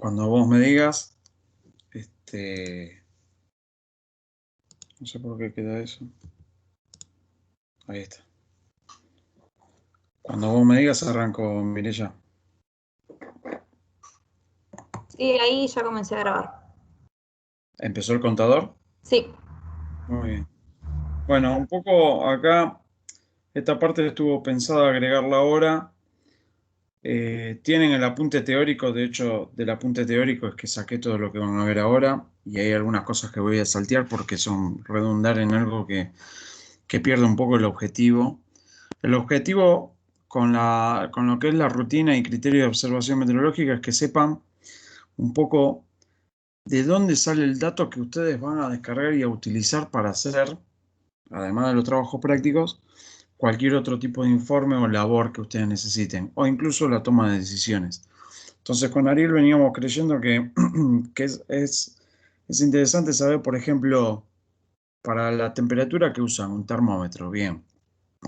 Cuando vos me digas, no sé por qué queda eso. Ahí está. Cuando vos me digas, arranco, Mireya. Sí, ahí ya comencé a grabar. ¿Empezó el contador? Sí. Muy bien. Bueno, un poco acá, esta parte estuvo pensada agregarla ahora. Tienen el apunte teórico, de hecho, del apunte teórico es que saqué todo lo que van a ver ahora y hay algunas cosas que voy a saltear porque son redundar en algo que pierde un poco el objetivo. El objetivo con lo que es la rutina y criterio de observación meteorológica es que sepan un poco de dónde sale el dato que ustedes van a descargar y a utilizar para hacer, además de los trabajos prácticos, cualquier otro tipo de informe o labor que ustedes necesiten, o incluso la toma de decisiones. Entonces, con Ariel veníamos creyendo que es interesante saber, por ejemplo, para la temperatura que usan, un termómetro, bien.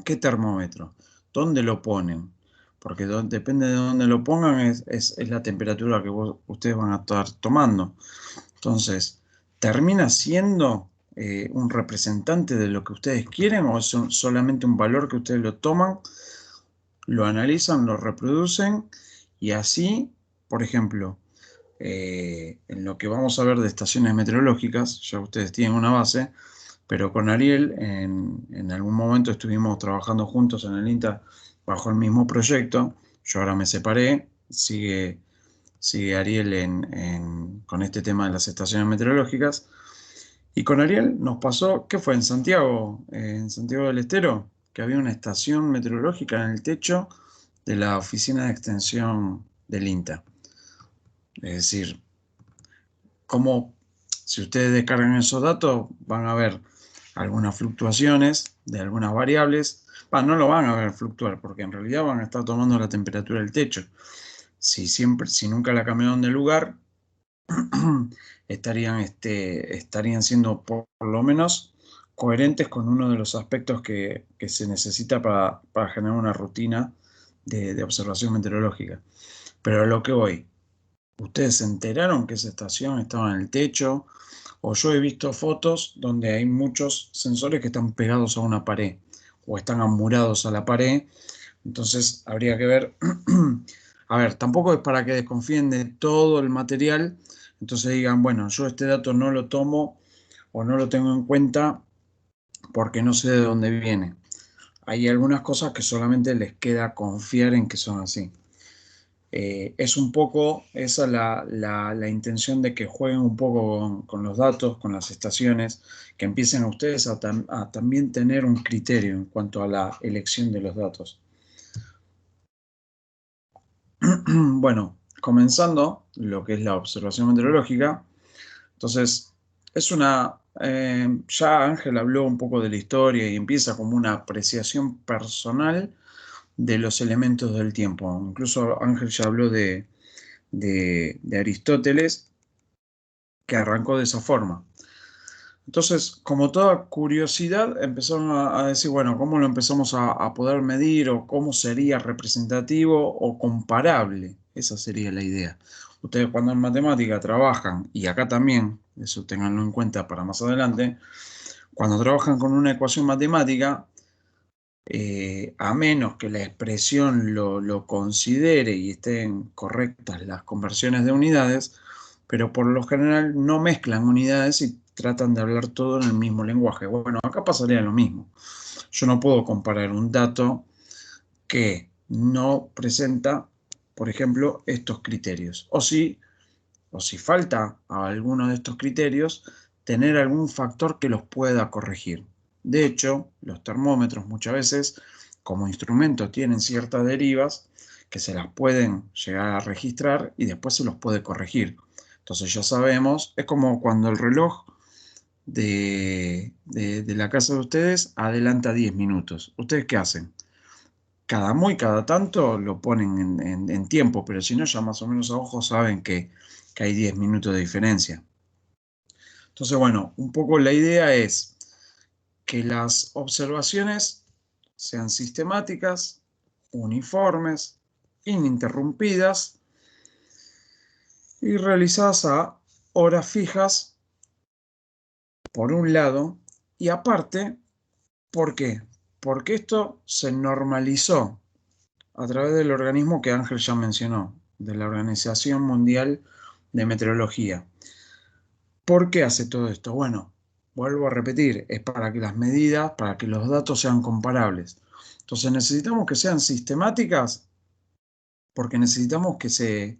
¿Qué termómetro? ¿Dónde lo ponen? Porque depende de dónde lo pongan, es la temperatura que ustedes van a estar tomando. Entonces, ¿termina siendo un representante de lo que ustedes quieren o es solamente un valor que ustedes lo toman, lo analizan, lo reproducen y así, por ejemplo, en lo que vamos a ver de estaciones meteorológicas, ya ustedes tienen una base, pero con Ariel en algún momento estuvimos trabajando juntos en el INTA bajo el mismo proyecto. Yo ahora me separé, sigue Ariel con este tema de las estaciones meteorológicas. Y con Ariel nos pasó, ¿qué fue? En Santiago del Estero, que había una estación meteorológica en el techo de la oficina de extensión del INTA. Es decir, cómo si ustedes descargan esos datos van a ver algunas fluctuaciones de algunas variables. No lo van a ver fluctuar porque en realidad van a estar tomando la temperatura del techo. Si nunca la cambiaron de lugar, estarían siendo por lo menos coherentes con uno de los aspectos que se necesita para generar una rutina de observación meteorológica. Pero a lo que voy, ¿ustedes se enteraron que esa estación estaba en el techo? O yo he visto fotos donde hay muchos sensores que están pegados a una pared o están amurados a la pared. Entonces habría que ver, a ver, tampoco es para que desconfíen de todo el material, entonces digan, bueno, yo este dato no lo tomo o no lo tengo en cuenta porque no sé de dónde viene. Hay algunas cosas que solamente les queda confiar en que son así. Es un poco esa la intención de que jueguen un poco con los datos, con las estaciones, que empiecen a ustedes a también tener un criterio en cuanto a la elección de los datos. Bueno, comenzando lo que es la observación meteorológica, entonces ya Ángel habló un poco de la historia y empieza como una apreciación personal de los elementos del tiempo. Incluso Ángel ya habló de Aristóteles, que arrancó de esa forma. Entonces, como toda curiosidad, empezaron a decir, bueno, ¿cómo lo empezamos a poder medir o cómo sería representativo o comparable? Esa sería la idea. Ustedes cuando en matemática trabajan, y acá también, eso ténganlo en cuenta para más adelante, cuando trabajan con una ecuación matemática, a menos que la expresión lo considere y estén correctas las conversiones de unidades, pero por lo general no mezclan unidades y tratan de hablar todo en el mismo lenguaje. Bueno, acá pasaría lo mismo. Yo no puedo comparar un dato que no presenta, por ejemplo, estos criterios. O si falta a alguno de estos criterios, tener algún factor que los pueda corregir. De hecho, los termómetros muchas veces, como instrumento, tienen ciertas derivas que se las pueden llegar a registrar y después se los puede corregir. Entonces ya sabemos, es como cuando el reloj de la casa de ustedes adelanta 10 minutos. ¿Ustedes qué hacen? Cada tanto lo ponen en tiempo, pero si no, ya más o menos a ojo saben que hay 10 minutos de diferencia. Entonces, bueno, un poco la idea es que las observaciones sean sistemáticas, uniformes, ininterrumpidas, y realizadas a horas fijas, por un lado, y aparte, ¿por qué? Porque esto se normalizó a través del organismo que Ángel ya mencionó, de la Organización Mundial de Meteorología. ¿Por qué hace todo esto? Bueno, vuelvo a repetir, es para que las medidas, para que los datos sean comparables. Entonces necesitamos que sean sistemáticas porque necesitamos que se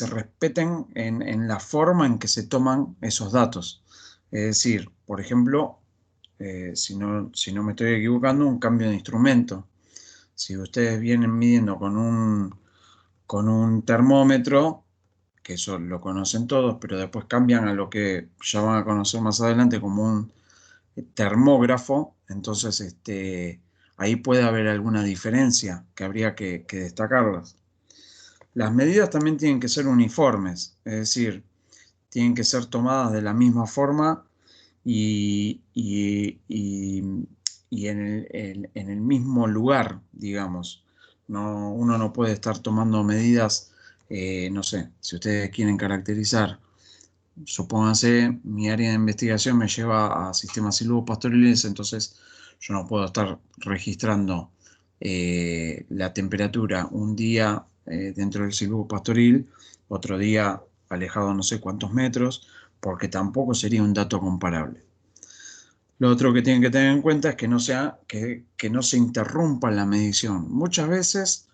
respeten en la forma en que se toman esos datos. Es decir, por ejemplo, si no me estoy equivocando, un cambio de instrumento. Si ustedes vienen midiendo con un termómetro, que eso lo conocen todos, pero después cambian a lo que ya van a conocer más adelante como un termógrafo, entonces ahí puede haber alguna diferencia que habría que destacarlas. Las medidas también tienen que ser uniformes, es decir, tienen que ser tomadas de la misma forma y en el mismo lugar, digamos. No, uno no puede estar tomando medidas, no sé, si ustedes quieren caracterizar, supónganse, mi área de investigación me lleva a sistemas silvopastoriles, entonces yo no puedo estar registrando la temperatura un día dentro del silvo pastoril, otro día alejado no sé cuántos metros, porque tampoco sería un dato comparable. Lo otro que tienen que tener en cuenta es que no se interrumpa la medición. Muchas veces,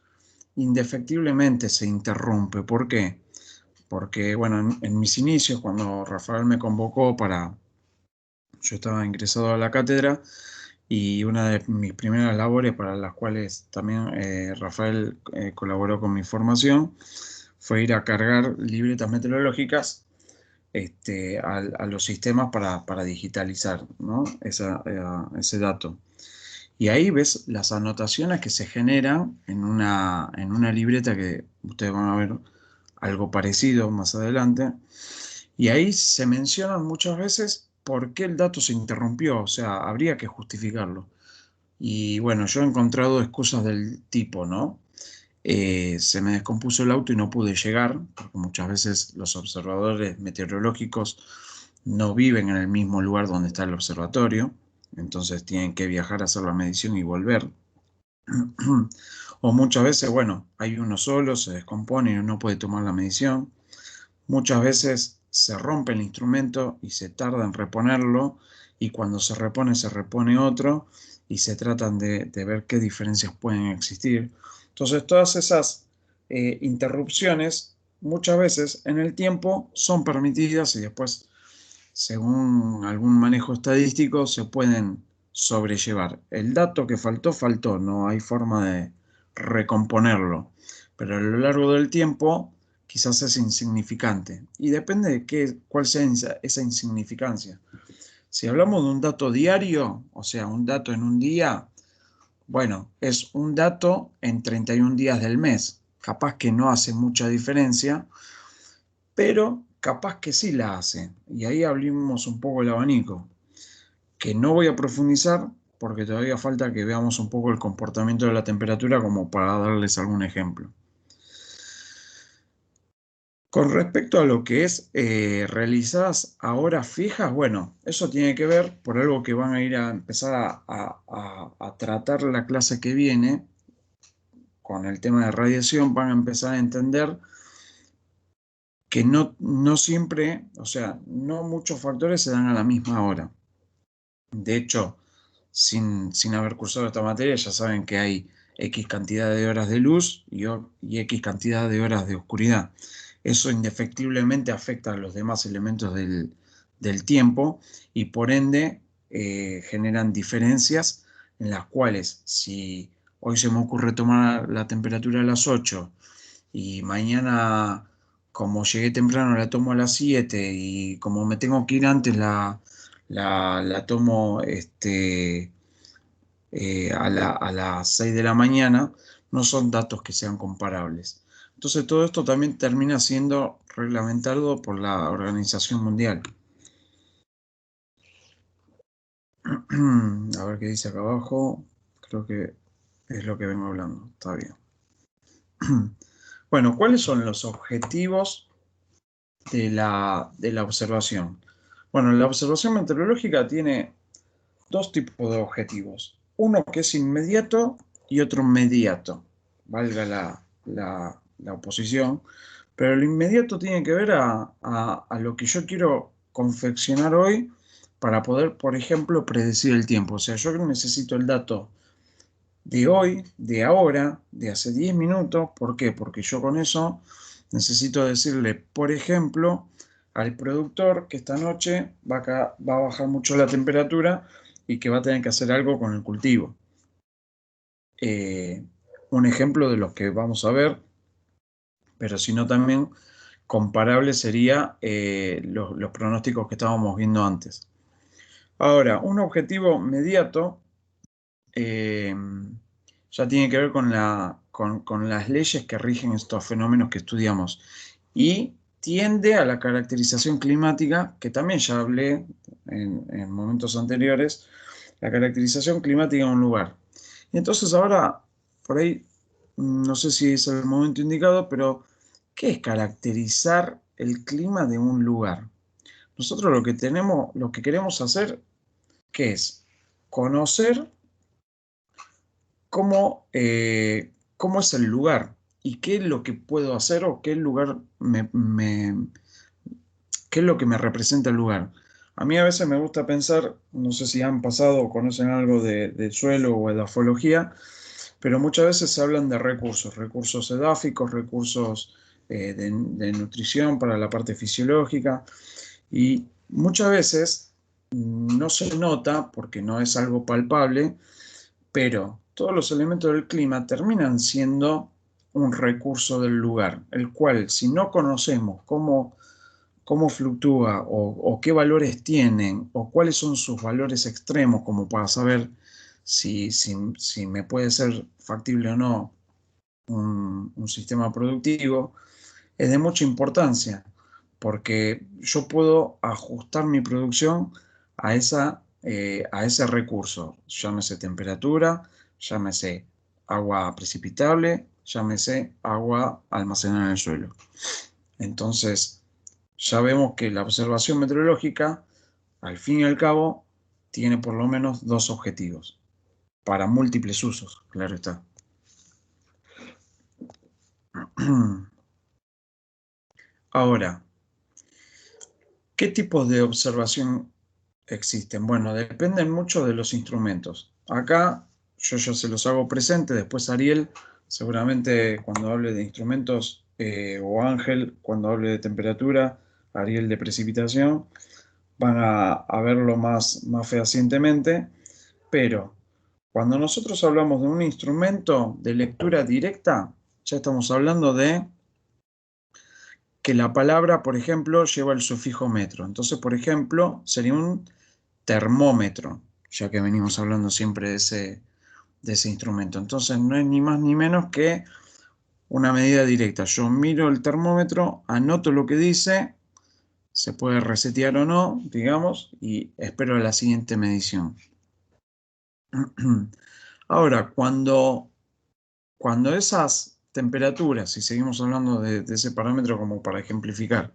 indefectiblemente se interrumpe. ¿Por qué? Porque, bueno, en mis inicios, cuando Rafael me convocó yo estaba ingresado a la cátedra y una de mis primeras labores para las cuales también Rafael colaboró con mi formación fue ir a cargar libretas meteorológicas a los sistemas para digitalizar, ¿no? Ese dato. Y ahí ves las anotaciones que se generan en una libreta que ustedes van a ver algo parecido más adelante. Y ahí se mencionan muchas veces por qué el dato se interrumpió, o sea, habría que justificarlo. Y bueno, yo he encontrado excusas del tipo, ¿no? Se me descompuso el auto y no pude llegar, porque muchas veces los observadores meteorológicos no viven en el mismo lugar donde está el observatorio, entonces tienen que viajar a hacer la medición y volver. O muchas veces, bueno, hay uno solo, se descompone y no puede tomar la medición. Muchas veces se rompe el instrumento y se tarda en reponerlo, y cuando se repone otro, y se tratan de ver qué diferencias pueden existir. Entonces, todas esas interrupciones, muchas veces en el tiempo, son permitidas y después, según algún manejo estadístico, se pueden sobrellevar. El dato que faltó, faltó, no hay forma de recomponerlo, pero a lo largo del tiempo quizás es insignificante. Y depende de cuál sea esa insignificancia. Si hablamos de un dato diario, o sea, un dato en un día, bueno, es un dato en 31 días del mes. Capaz que no hace mucha diferencia, pero capaz que sí la hace. Y ahí abrimos un poco el abanico, que no voy a profundizar porque todavía falta que veamos un poco el comportamiento de la temperatura como para darles algún ejemplo. Con respecto a lo que es realizadas a horas fijas, bueno, eso tiene que ver por algo que van a ir a empezar a tratar la clase que viene con el tema de radiación, van a empezar a entender que no siempre, o sea, no muchos factores se dan a la misma hora. De hecho, sin haber cursado esta materia, ya saben que hay X cantidad de horas de luz y X cantidad de horas de oscuridad. Eso indefectiblemente afecta a los demás elementos del tiempo y por ende generan diferencias en las cuales si hoy se me ocurre tomar la temperatura a las 8 y mañana como llegué temprano la tomo a las 7 y como me tengo que ir antes la tomo a las 6 de la mañana, no son datos que sean comparables. Entonces todo esto también termina siendo reglamentado por la Organización Mundial. A ver qué dice acá abajo. Creo que es lo que vengo hablando. Está bien. Bueno, ¿cuáles son los objetivos de la observación? Bueno, la observación meteorológica tiene dos tipos de objetivos. Uno que es inmediato y otro inmediato, valga la oposición. Pero lo inmediato tiene que ver a lo que yo quiero confeccionar hoy para poder, por ejemplo, predecir el tiempo. O sea, yo necesito el dato de hoy, de ahora, de hace 10 minutos. ¿Por qué? Porque yo con eso necesito decirle, por ejemplo, al productor que esta noche va a bajar mucho la temperatura y que va a tener que hacer algo con el cultivo. Eh, un ejemplo de los que vamos a ver, pero si no también comparable sería los pronósticos que estábamos viendo antes. Ahora, un objetivo inmediato eh, ya tiene que ver con las leyes que rigen estos fenómenos que estudiamos y tiende a la caracterización climática, que también ya hablé en momentos anteriores, la caracterización climática de un lugar. Y entonces ahora, por ahí, no sé si es el momento indicado, pero ¿qué es caracterizar el clima de un lugar? Nosotros lo que queremos hacer, ¿qué es? Conocer cómo es el lugar y qué es lo que puedo hacer o qué lugar qué es lo que me representa el lugar. A mí a veces me gusta pensar, no sé si han pasado o conocen algo del suelo o de la edafología, pero muchas veces se hablan de recursos edáficos, recursos de nutrición para la parte fisiológica, y muchas veces no se nota porque no es algo palpable, pero todos los elementos del clima terminan siendo un recurso del lugar, el cual si no conocemos cómo fluctúa o qué valores tienen o cuáles son sus valores extremos como para saber si me puede ser factible o no un sistema productivo, es de mucha importancia porque yo puedo ajustar mi producción a ese recurso, llámese temperatura, llámese agua precipitable, llámese agua almacenada en el suelo. Entonces, ya vemos que la observación meteorológica, al fin y al cabo, tiene por lo menos dos objetivos, para múltiples usos, claro está. Ahora, ¿qué tipos de observación existen? Bueno, dependen mucho de los instrumentos. Acá yo ya se los hago presente, después Ariel, seguramente cuando hable de instrumentos, o Ángel, cuando hable de temperatura, Ariel de precipitación, van a verlo más fehacientemente, pero cuando nosotros hablamos de un instrumento de lectura directa, ya estamos hablando de que la palabra, por ejemplo, lleva el sufijo metro. Entonces, por ejemplo, sería un termómetro, ya que venimos hablando siempre de ese instrumento. Entonces, no es ni más ni menos que una medida directa. Yo miro el termómetro, anoto lo que dice, se puede resetear o no, digamos, y espero la siguiente medición. Ahora, cuando esas temperaturas, si seguimos hablando de ese parámetro como para ejemplificar,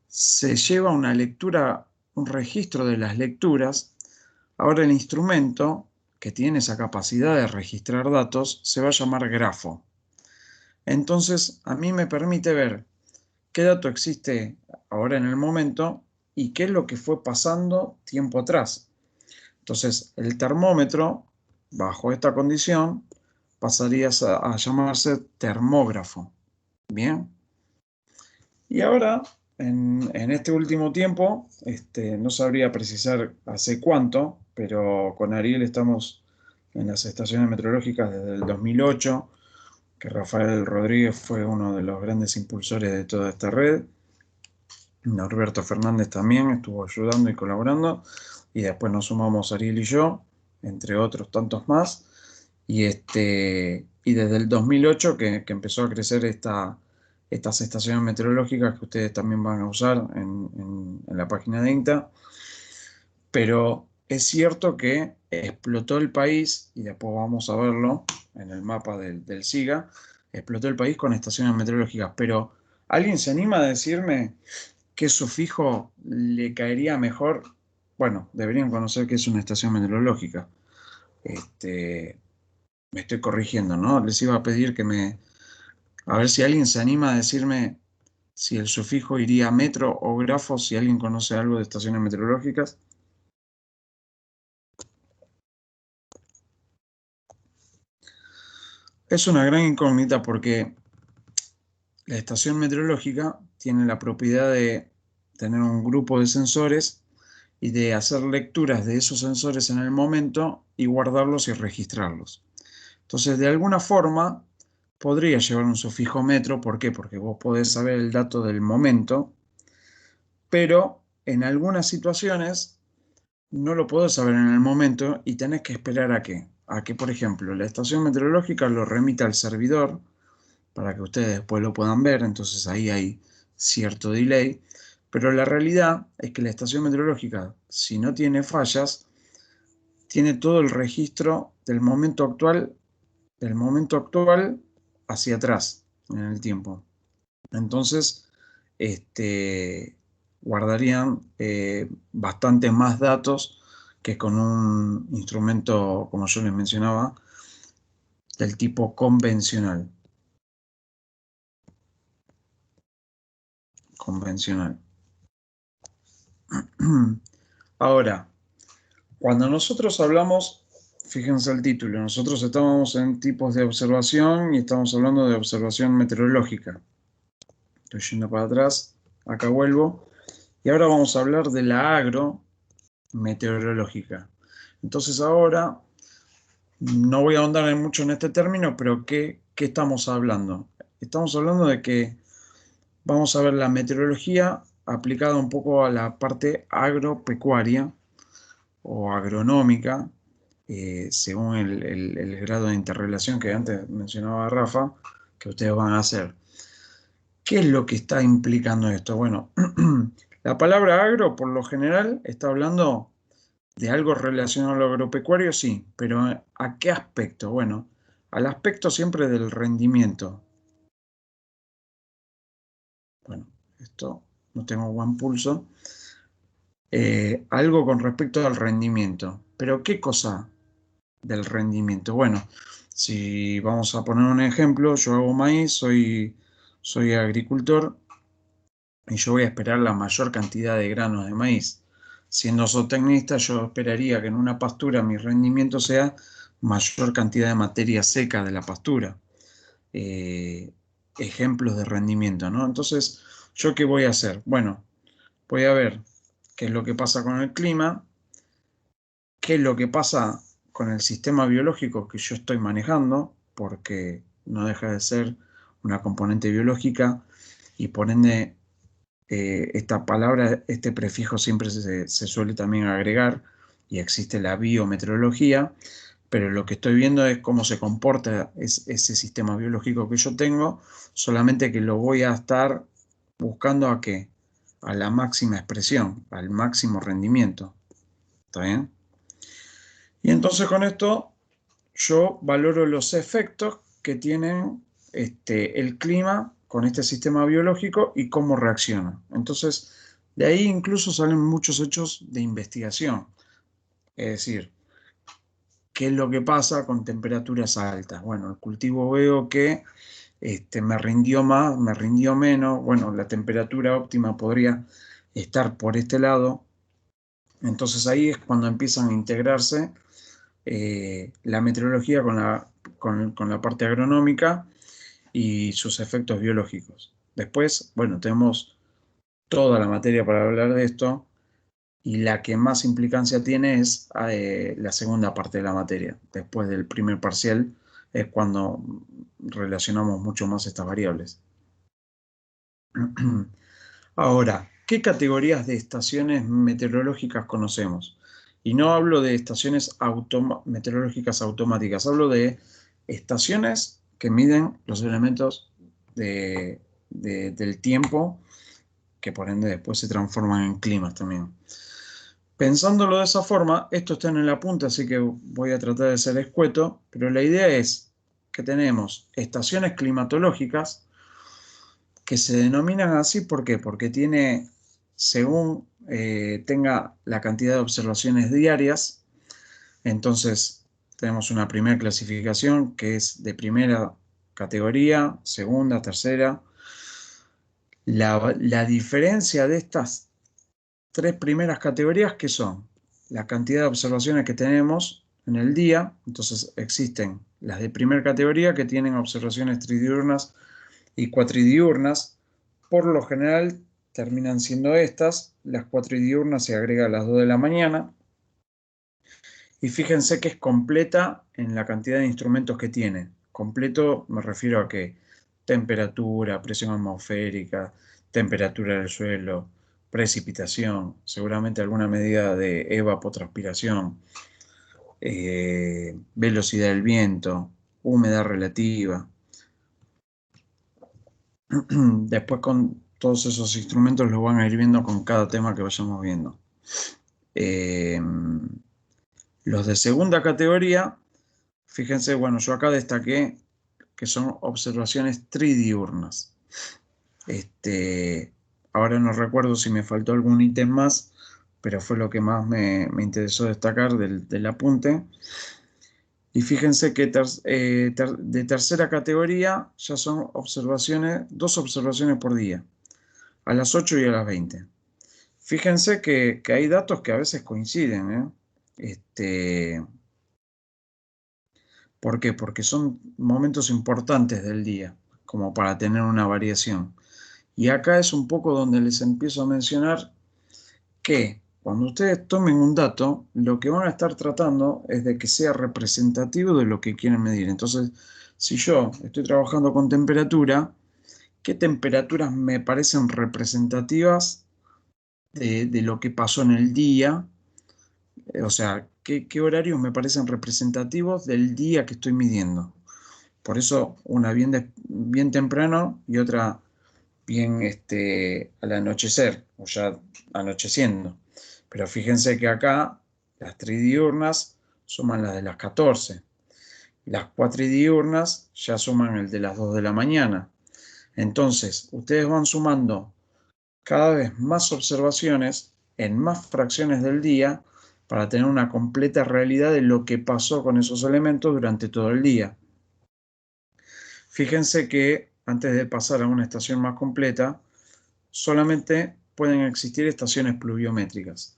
se lleva una lectura, un registro de las lecturas, ahora el instrumento que tiene esa capacidad de registrar datos se va a llamar grafo. Entonces, a mí me permite ver qué dato existe ahora en el momento y qué es lo que fue pasando tiempo atrás. Entonces, el termómetro, bajo esta condición, pasaría a llamarse termógrafo. Bien. Y ahora, en este último tiempo, no sabría precisar hace cuánto, pero con Ariel estamos en las estaciones meteorológicas desde el 2008, que Rafael Rodríguez fue uno de los grandes impulsores de toda esta red. Norberto Fernández también estuvo ayudando y colaborando, y después nos sumamos Ariel y yo, entre otros tantos más, y desde el 2008 que empezó a crecer estas estaciones meteorológicas que ustedes también van a usar en la página de INTA, pero es cierto que explotó el país, y después vamos a verlo en el mapa del SIGA, explotó el país con estaciones meteorológicas, pero ¿alguien se anima a decirme qué sufijo le caería mejor? Bueno, deberían conocer qué es una estación meteorológica. Me estoy corrigiendo, ¿no? Les iba a pedir a ver si alguien se anima a decirme si el sufijo iría a metro o grafo, si alguien conoce algo de estaciones meteorológicas. Es una gran incógnita porque la estación meteorológica tiene la propiedad de tener un grupo de sensores y de hacer lecturas de esos sensores en el momento y guardarlos y registrarlos. Entonces, de alguna forma, podría llevar un sufijo metro. ¿Por qué? Porque vos podés saber el dato del momento, pero en algunas situaciones no lo podés saber en el momento y tenés que esperar a qué. A que, por ejemplo, la estación meteorológica lo remita al servidor para que ustedes después lo puedan ver, entonces ahí hay cierto delay. Pero la realidad es que la estación meteorológica, si no tiene fallas, tiene todo el registro del momento actual hacia atrás en el tiempo. Entonces, guardarían bastante más datos que con un instrumento, como yo les mencionaba, del tipo convencional. Convencional. Ahora, cuando nosotros hablamos, fíjense el título, nosotros estamos en tipos de observación y estamos hablando de observación meteorológica. Estoy yendo para atrás, acá vuelvo. Y ahora vamos a hablar de la agrometeorológica. Entonces ahora, no voy a ahondar mucho en este término, pero ¿qué estamos hablando? Estamos hablando de que vamos a ver la meteorología aplicada un poco a la parte agropecuaria o agronómica, según el grado de interrelación que antes mencionaba Rafa, que ustedes van a hacer. ¿Qué es lo que está implicando esto? Bueno, la palabra agro por lo general está hablando de algo relacionado a lo agropecuario, sí, pero ¿a qué aspecto? Bueno, al aspecto siempre del rendimiento. Bueno, esto no tengo buen pulso. Algo con respecto al rendimiento. ¿Pero qué cosa del rendimiento? Bueno, si vamos a poner un ejemplo, yo hago maíz, soy agricultor y yo voy a esperar la mayor cantidad de granos de maíz. Siendo zootecnista, yo esperaría que en una pastura mi rendimiento sea mayor cantidad de materia seca de la pastura. Eh, Ejemplos de rendimiento, ¿no? Entonces, ¿yo qué voy a hacer? Bueno, voy a ver qué es lo que pasa con el clima, qué es lo que pasa con el sistema biológico que yo estoy manejando, porque no deja de ser una componente biológica y por ende esta palabra, este prefijo siempre se suele también agregar y existe la biometeorología, pero lo que estoy viendo es cómo se comporta ese sistema biológico que yo tengo, solamente que lo voy a estar buscando a qué, a la máxima expresión, al máximo rendimiento. ¿Está bien? Y entonces con esto yo valoro los efectos que tiene el clima con este sistema biológico y cómo reacciona. Entonces, de ahí incluso salen muchos hechos de investigación. Es decir, ¿qué es lo que pasa con temperaturas altas? Bueno, el cultivo veo que me rindió más, me rindió menos. Bueno, la temperatura óptima podría estar por este lado. Entonces ahí es cuando empiezan a integrarse la meteorología con la parte agronómica y sus efectos biológicos. Después, bueno, tenemos toda la materia para hablar de esto y la que más implicancia tiene es la segunda parte de la materia. Después del primer parcial es cuando relacionamos mucho más estas variables. Ahora, ¿qué categorías de estaciones meteorológicas conocemos? Y no hablo de estaciones meteorológicas automáticas, hablo de estaciones que miden los elementos del tiempo, que por ende después se transforman en climas también. Pensándolo de esa forma, esto está en el apunte, así que voy a tratar de ser escueto, pero la idea es que tenemos estaciones climatológicas que se denominan así, ¿por qué? Porque tiene, según tenga la cantidad de observaciones diarias, entonces tenemos una primera clasificación que es de primera categoría, segunda, tercera. La diferencia de estas tres primeras categorías, que son la cantidad de observaciones que tenemos en el día, entonces existen las de primera categoría que tienen observaciones tridiurnas y cuatridiurnas. Por lo general terminan siendo estas. Las cuatridiurnas se agrega a las 2 de la mañana. Y fíjense que es completa en la cantidad de instrumentos que tiene. Completo me refiero a que temperatura, presión atmosférica, temperatura del suelo, precipitación, seguramente alguna medida de evapotranspiración, velocidad del viento, humedad relativa. Después con todos esos instrumentos los van a ir viendo con cada tema que vayamos viendo. Los de segunda categoría, fíjense, bueno, yo acá destaqué que son observaciones tridiurnas. Ahora no recuerdo si me faltó algún ítem más, pero fue lo que más me interesó destacar del apunte. Y fíjense que de tercera categoría ya son observaciones, 2 observaciones por día, a las 8 y a las 20. Fíjense que hay datos que a veces coinciden, ¿eh? ¿Por qué? Porque son momentos importantes del día, como para tener una variación. Y acá es un poco donde les empiezo a mencionar que cuando ustedes tomen un dato, lo que van a estar tratando es de que sea representativo de lo que quieren medir. Entonces, si yo estoy trabajando con temperatura, ¿qué temperaturas me parecen representativas de lo que pasó en el día? O sea, ¿qué horarios me parecen representativos del día que estoy midiendo? Por eso una bien temprano y otra bien al anochecer o ya anocheciendo. Pero fíjense que acá las tridiurnas suman las de las 14. Las cuatridiurnas ya suman el de las 2 de la mañana. Entonces, ustedes van sumando cada vez más observaciones en más fracciones del día para tener una completa realidad de lo que pasó con esos elementos durante todo el día. Fíjense que antes de pasar a una estación más completa, solamente pueden existir estaciones pluviométricas.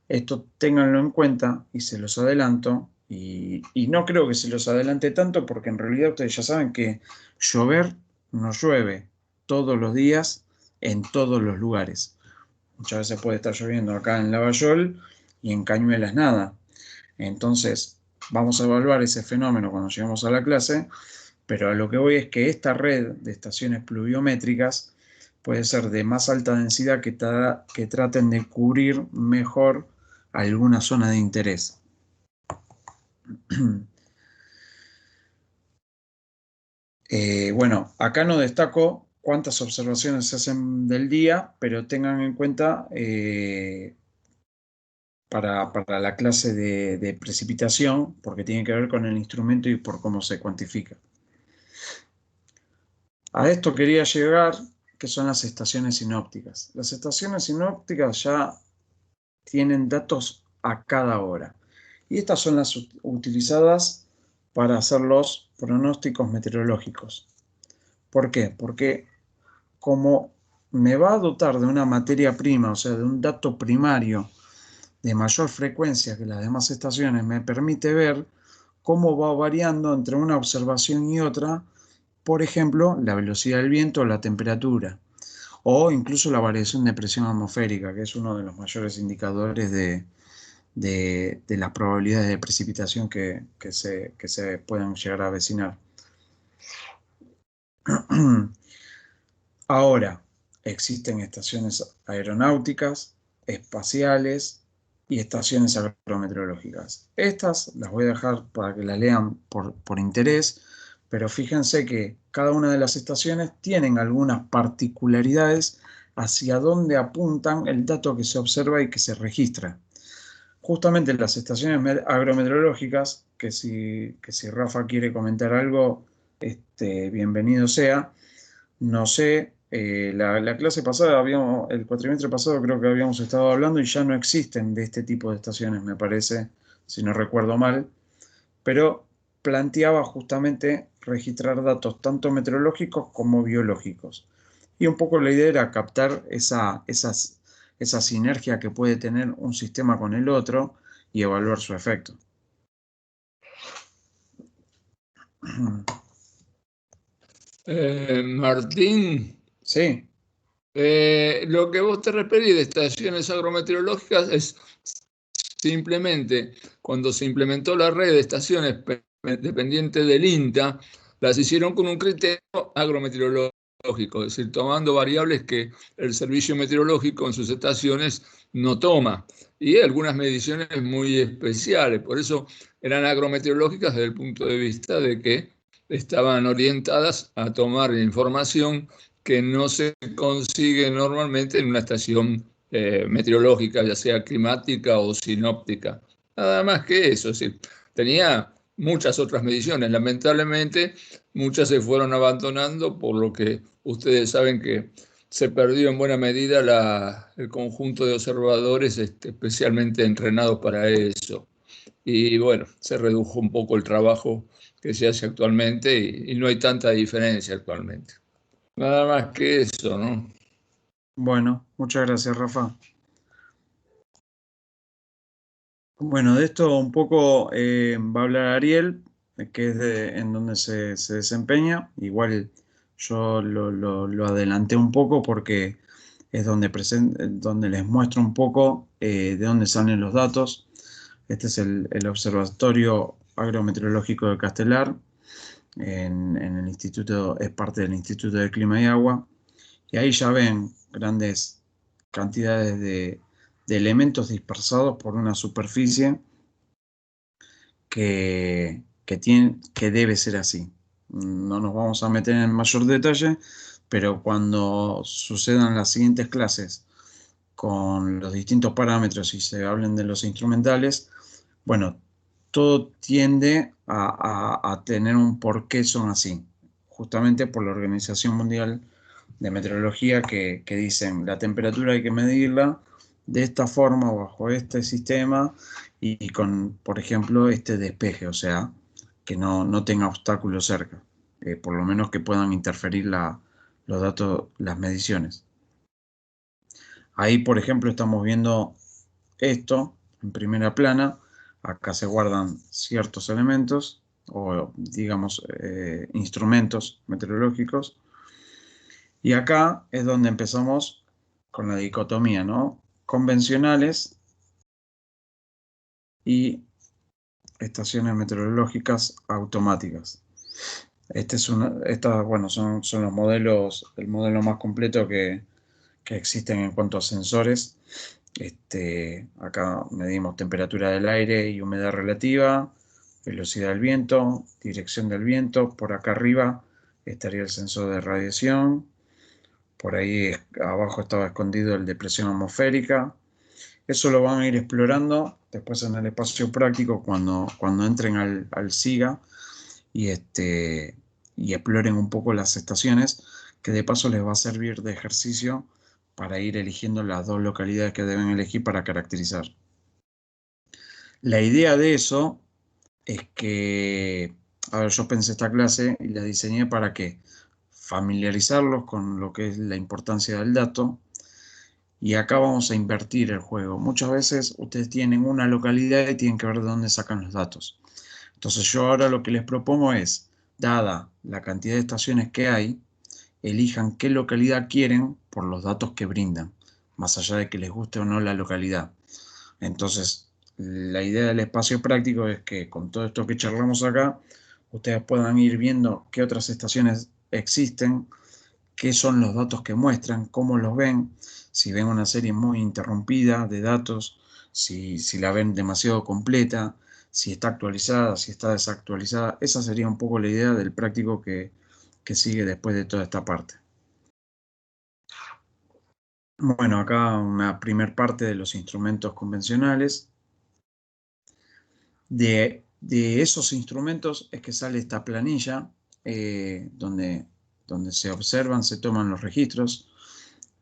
Esto ténganlo en cuenta y se los adelanto. Y no creo que se los adelante tanto porque en realidad ustedes ya saben que llover no llueve todos los días en todos los lugares. Muchas veces puede estar lloviendo acá en Lavallol y en Cañuelas nada. Entonces vamos a evaluar ese fenómeno cuando lleguemos a la clase, pero a lo que voy es que esta red de estaciones pluviométricas puede ser de más alta densidad que traten de cubrir mejor alguna zona de interés. Bueno, acá no destaco cuántas observaciones se hacen del día, pero tengan en cuenta para la clase de precipitación, porque tiene que ver con el instrumento y por cómo se cuantifica. A esto quería llegar, que son las estaciones sinópticas. Las estaciones sinópticas ya tienen datos a cada hora. Y estas son las utilizadas para hacer los pronósticos meteorológicos. ¿Por qué? Porque como me va a dotar de una materia prima, o sea, de un dato primario de mayor frecuencia que las demás estaciones, me permite ver cómo va variando entre una observación y otra, por ejemplo, la velocidad del viento o la temperatura, o incluso la variación de presión atmosférica, que es uno de los mayores indicadores de las probabilidades de precipitación que se puedan llegar a avecinar. Ahora, existen estaciones aeronáuticas, espaciales y estaciones agrometeorológicas. Estas las voy a dejar para que las lean por interés, pero fíjense que cada una de las estaciones tienen algunas particularidades hacia dónde apuntan el dato que se observa y que se registra. justamente las estaciones agrometeorológicas, que si Rafa quiere comentar algo, bienvenido sea. No sé, la clase pasada, el cuatrimestre pasado creo que habíamos estado hablando y ya no existen de este tipo de estaciones, me parece, si no recuerdo mal, pero planteaba justamente registrar datos tanto meteorológicos como biológicos. Y un poco la idea era captar esa sinergia que puede tener un sistema con el otro y evaluar su efecto. Martín, Sí, lo que vos te referís de estaciones agrometeorológicas es simplemente cuando se implementó la red de estaciones dependientes del INTA, las hicieron con un criterio agrometeorológico, es decir, tomando variables que el servicio meteorológico en sus estaciones no toma, y algunas mediciones muy especiales. Por eso eran agrometeorológicas desde el punto de vista de que estaban orientadas a tomar información que no se consigue normalmente en una estación meteorológica, ya sea climática o sinóptica. Nada más que eso, sí. Tenía muchas otras mediciones. Lamentablemente, muchas se fueron abandonando, por lo que ustedes saben que se perdió en buena medida el conjunto de observadores especialmente entrenados para eso. Y bueno, se redujo un poco el trabajo que se hace actualmente y no hay tanta diferencia actualmente. Nada más que eso, ¿no? bueno, muchas gracias, Rafa. Bueno, de esto un poco va a hablar Ariel, que es en donde se desempeña. Igual yo lo adelanté un poco porque es donde les muestro un poco de dónde salen los datos. Este es el Observatorio Agrometeorológico de Castelar, en el instituto, es parte del Instituto de Clima y Agua. Y ahí ya ven grandes cantidades de elementos dispersados por una superficie que debe ser así. No nos vamos a meter en mayor detalle, pero cuando sucedan las siguientes clases con los distintos parámetros y se hablen de los instrumentales, bueno, todo tiende a tener un por qué son así, justamente por la Organización Mundial de Meteorología que dicen la temperatura hay que medirla de esta forma bajo este sistema y con, por ejemplo, este despeje, o sea, que no tenga obstáculos cerca, por lo menos que puedan interferir los datos, las mediciones. Ahí, por ejemplo, estamos viendo esto en primera plana. Acá se guardan ciertos elementos o, digamos, instrumentos meteorológicos. Y acá es donde empezamos con la dicotomía, ¿no? Convencionales y estaciones meteorológicas automáticas. Bueno, son los modelos, el modelo más completo que existen en cuanto a sensores. Acá medimos temperatura del aire y humedad relativa, velocidad del viento, dirección del viento. Por acá arriba estaría el sensor de radiación. Por ahí abajo estaba escondido el de presión atmosférica. Eso lo van a ir explorando después en el espacio práctico cuando entren al SIGA y, y exploren un poco las estaciones, que de paso les va a servir de ejercicio para ir eligiendo las dos localidades que deben elegir para caracterizar. La idea de eso es que, a ver, yo pensé esta clase y la diseñé para que familiarizarlos con lo que es la importancia del dato. Y acá vamos a invertir el juego. Muchas veces ustedes tienen una localidad y tienen que ver de dónde sacan los datos. Entonces yo ahora lo que les propongo es, dada la cantidad de estaciones que hay, elijan qué localidad quieren por los datos que brindan, más allá de que les guste o no la localidad. Entonces, la idea del espacio práctico es que con todo esto que charlamos acá, ustedes puedan ir viendo qué otras estaciones existen, qué son los datos que muestran, cómo los ven, si ven una serie muy interrumpida de datos, si la ven demasiado completa, si está actualizada, si está desactualizada. Esa sería un poco la idea del práctico que sigue después de toda esta parte. Bueno, acá una primer parte de los instrumentos convencionales. De esos instrumentos es que sale esta planilla donde se observan, se toman los registros.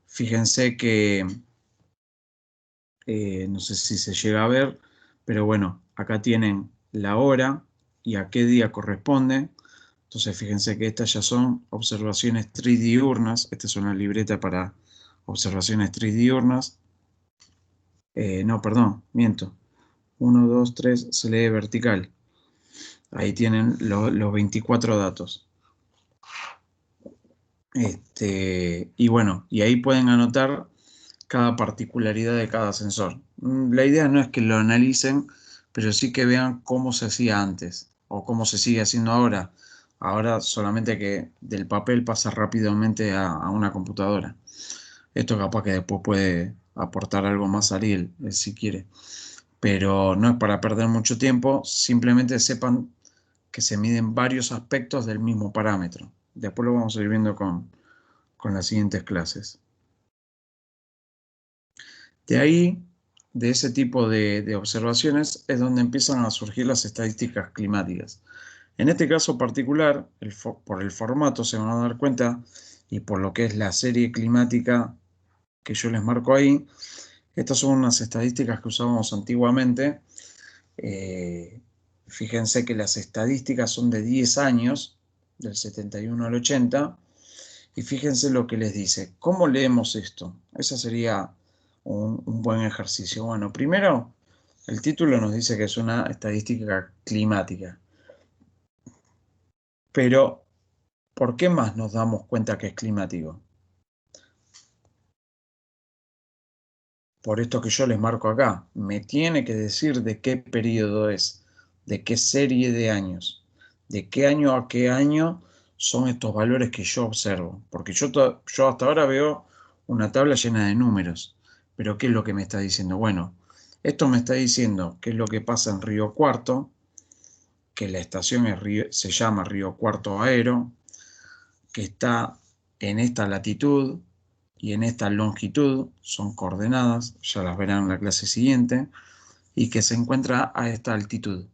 Fíjense que, no sé si se llega a ver, pero bueno, acá tienen la hora y a qué día corresponde. Entonces fíjense que estas ya son observaciones tridiurnas. Esta es una libreta para observaciones tridiurnas. No, perdón, miento. 1, 2, 3, se lee vertical. Ahí tienen los 24 datos. Y bueno, y ahí pueden anotar cada particularidad de cada sensor. La idea no es que lo analicen, pero sí que vean cómo se hacía antes o cómo se sigue haciendo ahora. Ahora solamente que del papel pasa rápidamente a una computadora. Esto capaz que después puede aportar algo más a Ariel, si quiere. Pero no es para perder mucho tiempo, simplemente sepan que se miden varios aspectos del mismo parámetro. Después lo vamos a ir viendo con las siguientes clases. De ahí, de ese tipo de observaciones, es donde empiezan a surgir las estadísticas climáticas. En este caso particular, por el formato se van a dar cuenta, y por lo que es la serie climática que yo les marco ahí, estas son unas estadísticas que usábamos antiguamente. Fíjense que las estadísticas son de 10 años, del 71 al 80, y fíjense lo que les dice. ¿Cómo leemos esto? Ese sería un buen ejercicio. Bueno, primero, el título nos dice que es una estadística climática. Pero, ¿por qué más nos damos cuenta que es climático? Por esto que yo les marco acá. Me tiene que decir de qué periodo es, de qué serie de años, de qué año a qué año son estos valores que yo observo. Porque yo hasta ahora veo una tabla llena de números. Pero ¿qué es lo que me está diciendo? Bueno, esto me está diciendo qué es lo que pasa en Río Cuarto, que la estación se llama Río Cuarto Aero, que está en esta latitud y en esta longitud, son coordenadas, ya las verán en la clase siguiente, y que se encuentra a esta altitud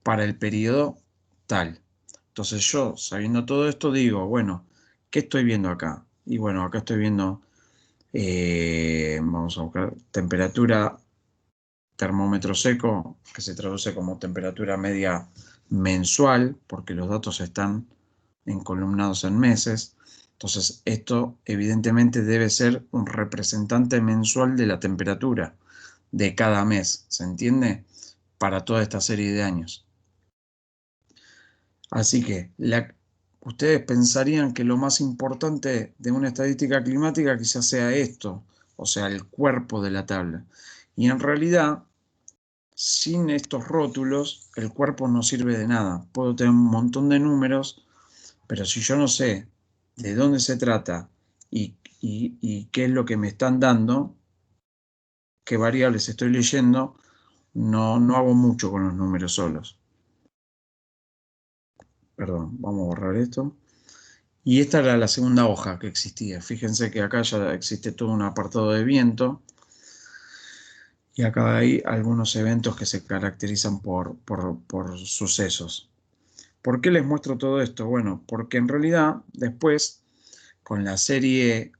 para el periodo tal. Entonces yo, sabiendo todo esto, digo, bueno, ¿qué estoy viendo acá? Y bueno, acá estoy viendo, vamos a buscar temperatura, termómetro seco, que se traduce como temperatura media mensual, porque los datos están encolumnados en meses. Entonces, esto evidentemente debe ser un representante mensual de la temperatura de cada mes, ¿se entiende? Para toda esta serie de años. Así que ustedes pensarían que lo más importante de una estadística climática quizás sea esto, o sea, el cuerpo de la tabla. Y en realidad, sin estos rótulos, el cuerpo no sirve de nada. Puedo tener un montón de números, pero si yo no sé de dónde se trata y qué es lo que me están dando, qué variables estoy leyendo, no hago mucho con los números solos. Perdón, vamos a borrar esto. Y esta era la segunda hoja que existía. Fíjense que acá ya existe todo un apartado de viento. Y acá hay algunos eventos que se caracterizan por sucesos. ¿Por qué les muestro todo esto? Bueno, porque en realidad después, con la serie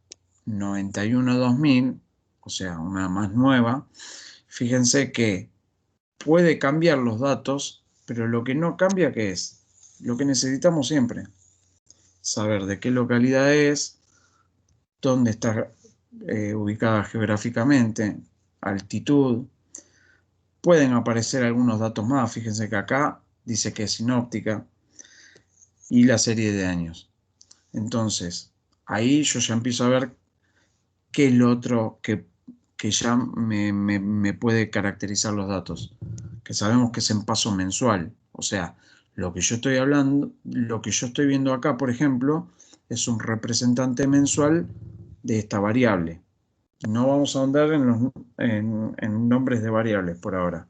91-2000, o sea, una más nueva, fíjense que puede cambiar los datos, pero lo que no cambia, ¿qué es? Lo que necesitamos siempre. Saber de qué localidad es, dónde está ubicada geográficamente, altitud. Pueden aparecer algunos datos más, fíjense que acá dice que es sinóptica, y la serie de años. Entonces, ahí yo ya empiezo a ver qué es lo otro que ya me puede caracterizar los datos. Que sabemos que es en paso mensual. O sea, lo que yo estoy hablando, lo que yo estoy viendo acá, por ejemplo, es un representante mensual de esta variable. No vamos a ahondar en nombres de variables por ahora.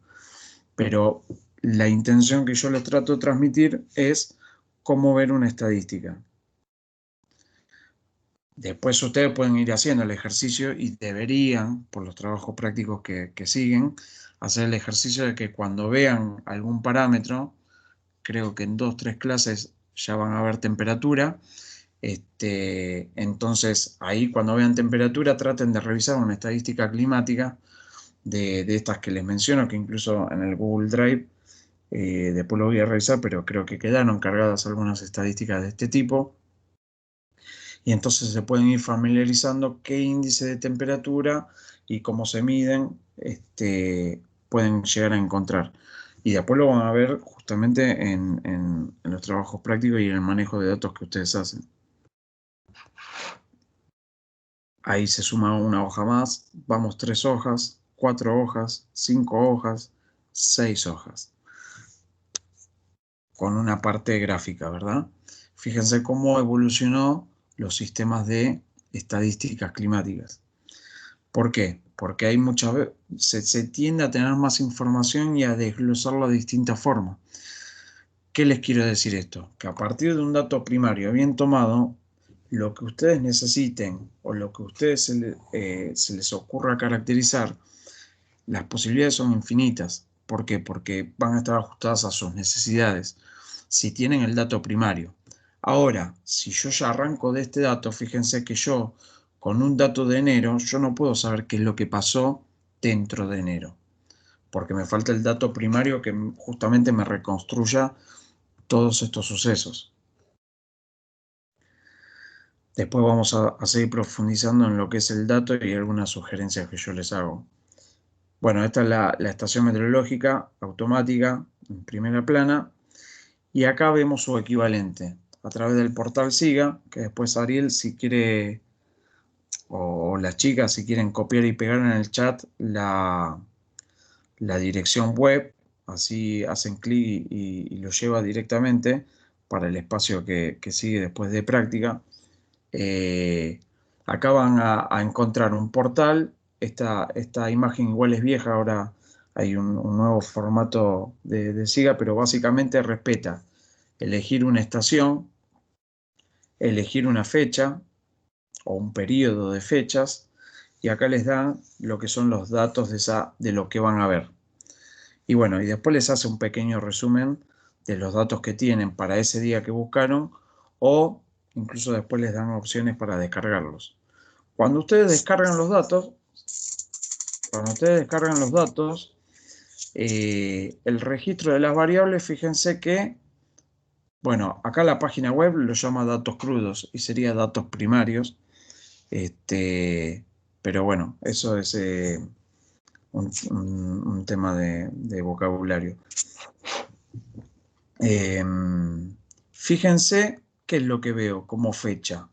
Pero la intención que yo les trato de transmitir es cómo ver una estadística. Después ustedes pueden ir haciendo el ejercicio y deberían, por los trabajos prácticos que siguen, hacer el ejercicio de que cuando vean algún parámetro, creo que en 2 o 3 clases ya van a ver temperatura. Entonces, ahí cuando vean temperatura, traten de revisar una estadística climática de estas que les menciono, que incluso en el Google Drive, después lo voy a revisar, pero creo que quedaron cargadas algunas estadísticas de este tipo. Y entonces se pueden ir familiarizando qué índice de temperatura y cómo se miden, pueden llegar a encontrar. Y después lo van a ver justamente en los trabajos prácticos y en el manejo de datos que ustedes hacen. Ahí se suma una hoja más, vamos 3 hojas, 4 hojas, 5 hojas, 6 hojas. Con una parte gráfica, ¿verdad? Fíjense cómo evolucionó los sistemas de estadísticas climáticas. ¿Por qué? Porque hay muchas veces, se tiende a tener más información y a desglosarla de distintas formas. ¿Qué les quiero decir esto? Que a partir de un dato primario bien tomado, lo que ustedes necesiten o lo que a ustedes se les ocurra caracterizar, las posibilidades son infinitas. ¿Por qué? Porque van a estar ajustadas a sus necesidades, si tienen el dato primario. Ahora, si yo ya arranco de este dato, fíjense que yo, con un dato de enero, yo no puedo saber qué es lo que pasó dentro de enero, porque me falta el dato primario que justamente me reconstruya todos estos sucesos. Después vamos a seguir profundizando en lo que es el dato y algunas sugerencias que yo les hago. Bueno, esta es la estación meteorológica automática en primera plana. Y acá vemos su equivalente a través del portal SIGA, que después Ariel, si quiere, o las chicas, si quieren copiar y pegar en el chat la dirección web, así hacen clic y lo lleva directamente para el espacio que sigue después de práctica. Acá van a encontrar un portal. Esta imagen igual es vieja, ahora hay un nuevo formato de SIGA, pero básicamente respeta elegir una estación, elegir una fecha o un periodo de fechas, y acá les dan lo que son los datos de lo que van a ver. Y bueno, y después les hace un pequeño resumen de los datos que tienen para ese día que buscaron, o incluso después les dan opciones para descargarlos. Cuando ustedes descargan los datos, el registro de las variables, fíjense que, bueno, acá la página web lo llama datos crudos y sería datos primarios. Pero bueno, eso es un tema de vocabulario. Fíjense qué es lo que veo como fecha.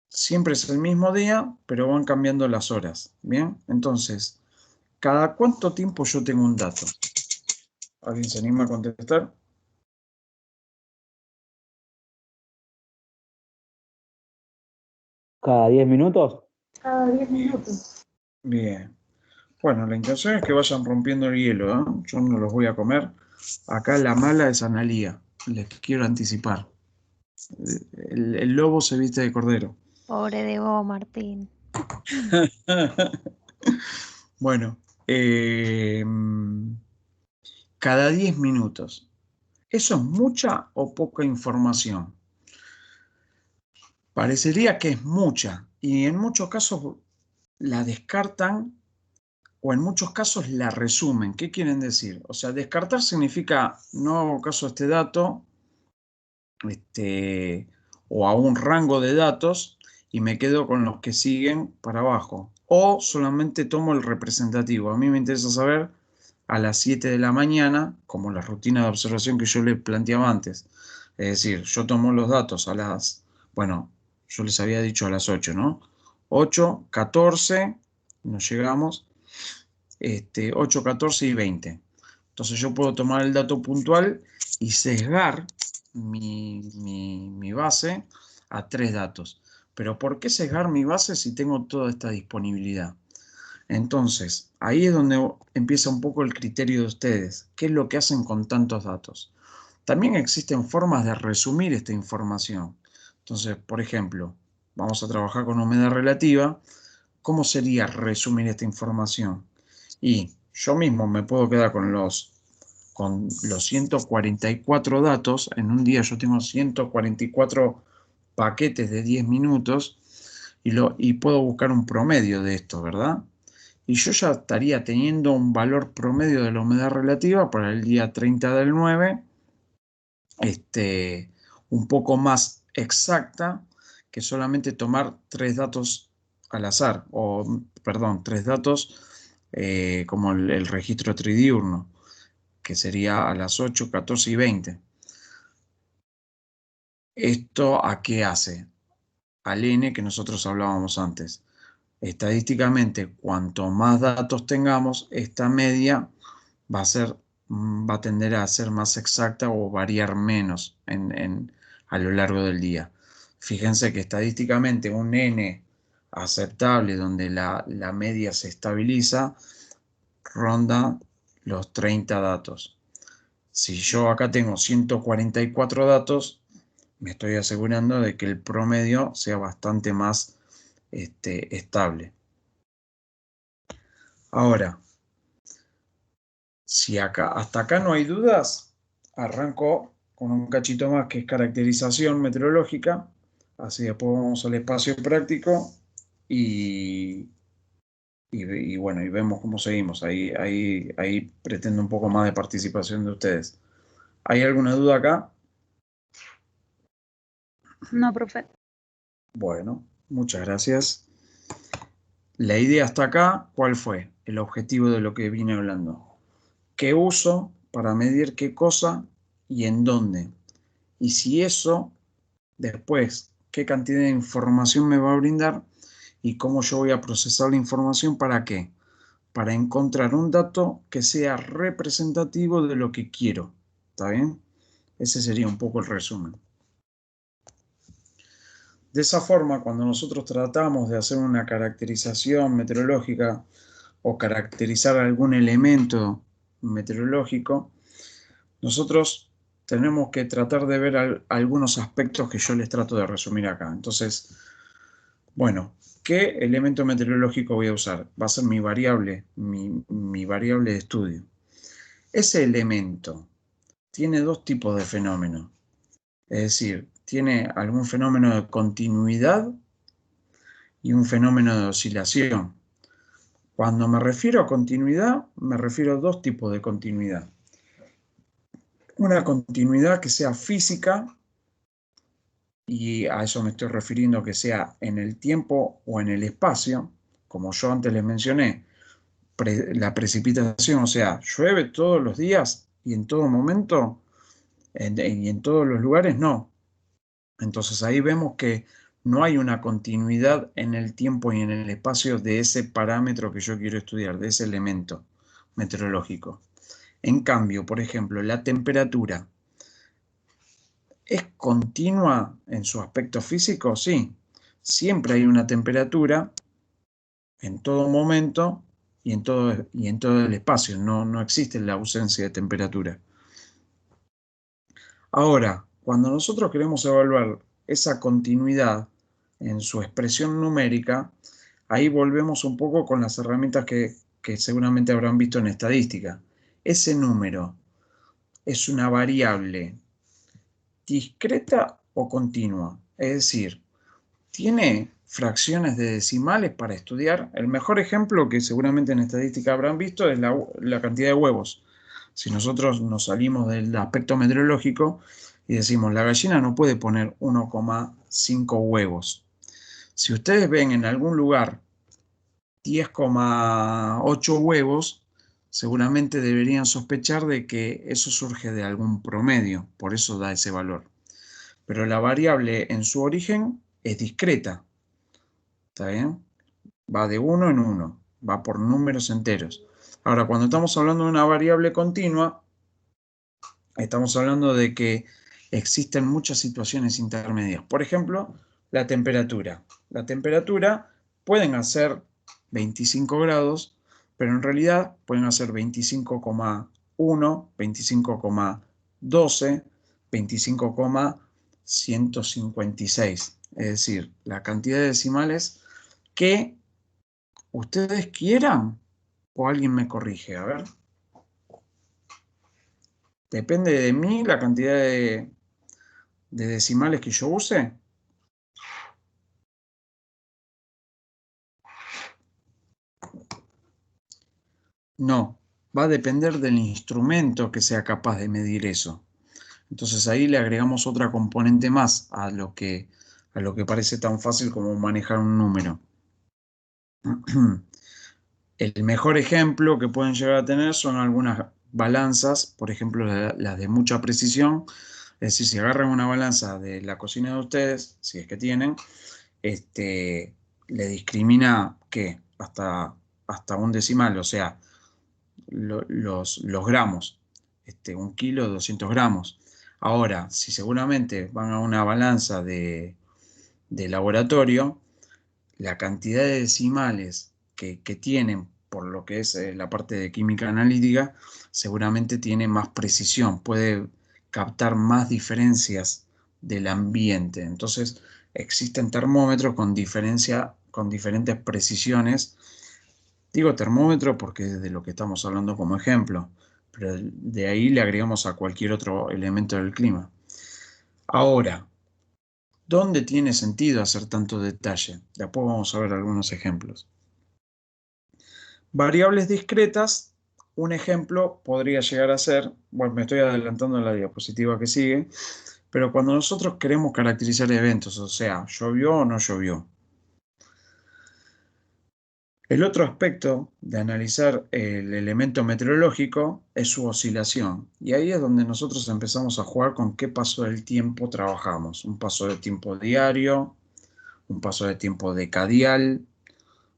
Siempre es el mismo día, pero van cambiando las horas. Bien, entonces, ¿cada cuánto tiempo yo tengo un dato? ¿Alguien se anima a contestar? ¿Cada 10 minutos? Cada 10 minutos. Bien. Bueno, la intención es que vayan rompiendo el hielo, ¿eh? Yo no los voy a comer. Acá la mala es Analía, les quiero anticipar. El lobo se viste de cordero. Pobre de vos, Martín. Bueno, cada 10 minutos. ¿Eso es mucha o poca información? Parecería que es mucha, y en muchos casos la descartan o en muchos casos la resumen. ¿Qué quieren decir? O sea, descartar significa no hago caso a este dato, o a un rango de datos y me quedo con los que siguen para abajo. O solamente tomo el representativo. A mí me interesa saber a las 7 de la mañana, como la rutina de observación que yo les planteaba antes. Es decir, yo tomo los datos a las, bueno, yo les había dicho a las 8, ¿no? 8, 14, nos llegamos, 8, 14 y 20. Entonces yo puedo tomar el dato puntual y sesgar mi base a 3 datos. Pero ¿por qué sesgar mi base si tengo toda esta disponibilidad? Entonces, ahí es donde empieza un poco el criterio de ustedes. ¿Qué es lo que hacen con tantos datos? También existen formas de resumir esta información. Entonces, por ejemplo, vamos a trabajar con humedad relativa. ¿Cómo sería resumir esta información? Y yo mismo me puedo quedar con los 144 datos. En un día yo tengo 144 paquetes de 10 minutos y puedo buscar un promedio de esto, ¿verdad? Y yo ya estaría teniendo un valor promedio de la humedad relativa para el día 30 del 9, un poco más exacta que solamente tomar 3 datos al azar, o perdón, 3 datos como el registro tridiurno, que sería a las 8, 14 y 20. ¿Esto a qué hace? Al N que nosotros hablábamos antes. Estadísticamente, cuanto más datos tengamos, esta media va a tender a ser más exacta o variar menos a lo largo del día. Fíjense que estadísticamente un N aceptable donde la media se estabiliza ronda los 30 datos. Si yo acá tengo 144 datos, me estoy asegurando de que el promedio sea bastante más estable. Ahora, si hasta acá no hay dudas, arranco con un cachito más que es caracterización meteorológica. Así después vamos al espacio práctico y bueno, y vemos cómo seguimos. Ahí pretendo un poco más de participación de ustedes. ¿Hay alguna duda acá? No, profe. Bueno, muchas gracias. La idea hasta acá, ¿cuál fue? El objetivo de lo que vine hablando. ¿Qué uso para medir qué cosa y en dónde? Y si eso, después, ¿qué cantidad de información me va a brindar? Y cómo yo voy a procesar la información, ¿para qué? Para encontrar un dato que sea representativo de lo que quiero. ¿Está bien? Ese sería un poco el resumen. De esa forma, cuando nosotros tratamos de hacer una caracterización meteorológica o caracterizar algún elemento meteorológico, nosotros tenemos que tratar de ver algunos aspectos que yo les trato de resumir acá. Entonces, bueno, ¿qué elemento meteorológico voy a usar? Va a ser mi variable, mi variable de estudio. Ese elemento tiene dos tipos de fenómenos. Es decir, tiene algún fenómeno de continuidad y un fenómeno de oscilación. Cuando me refiero a continuidad, me refiero a dos tipos de continuidad. Una continuidad que sea física, y a eso me estoy refiriendo, que sea en el tiempo o en el espacio, como yo antes les mencioné, la precipitación, o sea, llueve todos los días y en todo momento, y en todos los lugares, no. Entonces ahí vemos que no hay una continuidad en el tiempo y en el espacio de ese parámetro que yo quiero estudiar, de ese elemento meteorológico. En cambio, por ejemplo, la temperatura ¿es continua en su aspecto físico? Sí. Siempre hay una temperatura en todo momento y en todo el espacio. No existe la ausencia de temperatura. Ahora, cuando nosotros queremos evaluar esa continuidad en su expresión numérica, ahí volvemos un poco con las herramientas que seguramente habrán visto en estadística. Ese número es una variable discreta o continua. Es decir, tiene fracciones de decimales para estudiar. El mejor ejemplo que seguramente en estadística habrán visto es la cantidad de huevos. Si nosotros nos salimos del aspecto meteorológico y decimos la gallina no puede poner 1,5 huevos. Si ustedes ven en algún lugar 10,8 huevos, seguramente deberían sospechar de que eso surge de algún promedio, por eso da ese valor. Pero la variable en su origen es discreta. ¿Está bien? Va de 1 en 1, va por números enteros. Ahora, cuando estamos hablando de una variable continua, estamos hablando de que existen muchas situaciones intermedias. Por ejemplo, la temperatura. La temperatura pueden hacer 25 grados, pero en realidad pueden hacer 25,1, 25,12, 25,5 156. Es decir, la cantidad de decimales que ustedes quieran o alguien me corrige. A ver. Depende de mí la cantidad de decimales que yo use. No, va a depender del instrumento que sea capaz de medir eso. Entonces ahí le agregamos otra componente más a lo que parece tan fácil como manejar un número. El mejor ejemplo que pueden llegar a tener son algunas balanzas, por ejemplo las de mucha precisión. Es decir, si agarran una balanza de la cocina de ustedes, si es que tienen, le discrimina ¿qué? Hasta un decimal, o sea, los gramos, 1 kilo, 200 gramos. Ahora, si seguramente van a una balanza de laboratorio, la cantidad de decimales que tienen, por lo que es la parte de química analítica, seguramente tiene más precisión, puede captar más diferencias del ambiente. Entonces, existen termómetros con diferentes precisiones. Digo termómetro porque es de lo que estamos hablando como ejemplo, pero de ahí le agregamos a cualquier otro elemento del clima. Ahora, ¿dónde tiene sentido hacer tanto detalle? Después vamos a ver algunos ejemplos. Variables discretas, un ejemplo podría llegar a ser, bueno, me estoy adelantando en la diapositiva que sigue, pero cuando nosotros queremos caracterizar eventos, o sea, ¿llovió o no llovió? El otro aspecto de analizar el elemento meteorológico es su oscilación. Y ahí es donde nosotros empezamos a jugar con qué paso del tiempo trabajamos. Un paso de tiempo diario, un paso de tiempo decadial,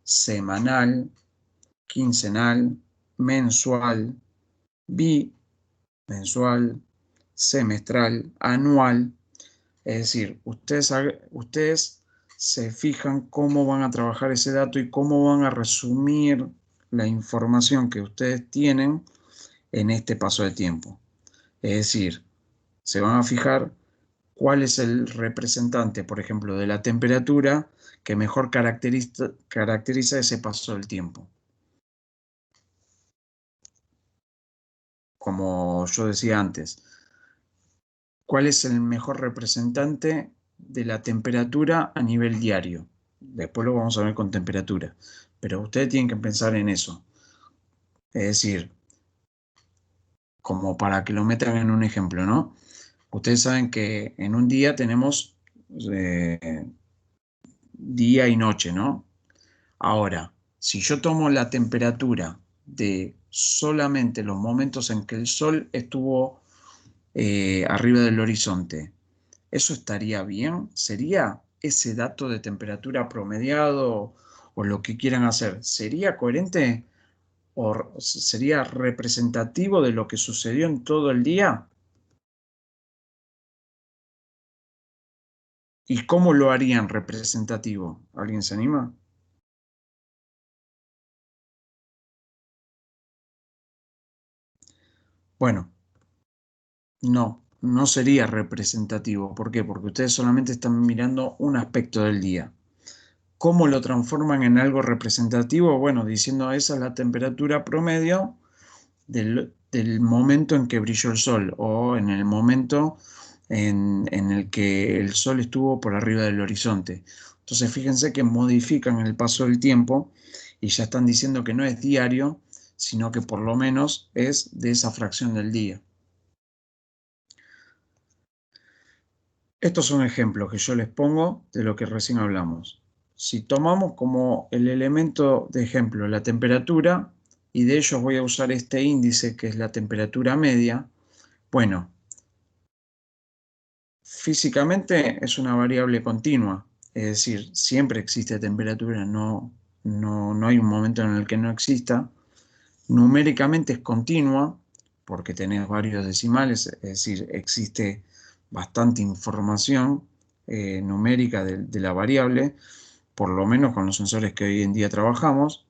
semanal, quincenal, mensual, bimensual, semestral, anual. Es decir, ustedes se fijan cómo van a trabajar ese dato y cómo van a resumir la información que ustedes tienen en este paso de tiempo. Es decir, se van a fijar cuál es el representante, por ejemplo, de la temperatura que mejor caracteriza ese paso del tiempo. Como yo decía antes, ¿cuál es el mejor representante de la temperatura a nivel diario? Después lo vamos a ver con temperatura, pero ustedes tienen que pensar en eso. Es decir, como para que lo metan en un ejemplo, ¿no? Ustedes saben que en un día tenemos día y noche, ¿no? Ahora, si yo tomo la temperatura de solamente los momentos en que el sol estuvo arriba del horizonte, ¿eso estaría bien? ¿Sería ese dato de temperatura promediado o lo que quieran hacer? ¿Sería coherente o sería representativo de lo que sucedió en todo el día? ¿Y cómo lo harían representativo? ¿Alguien se anima? Bueno, no sería representativo. ¿Por qué? Porque ustedes solamente están mirando un aspecto del día. ¿Cómo lo transforman en algo representativo? Bueno, diciendo esa es la temperatura promedio del momento en que brilló el sol o en el momento en el que el sol estuvo por arriba del horizonte. Entonces fíjense que modifican el paso del tiempo y ya están diciendo que no es diario, sino que por lo menos es de esa fracción del día. Estos son ejemplos que yo les pongo de lo que recién hablamos. Si tomamos como el elemento de ejemplo la temperatura, y de ellos voy a usar este índice que es la temperatura media, bueno, físicamente es una variable continua, es decir, siempre existe temperatura, no hay un momento en el que no exista. Numéricamente es continua, porque tenés varios decimales, es decir, existe bastante información numérica de la variable, por lo menos con los sensores que hoy en día trabajamos,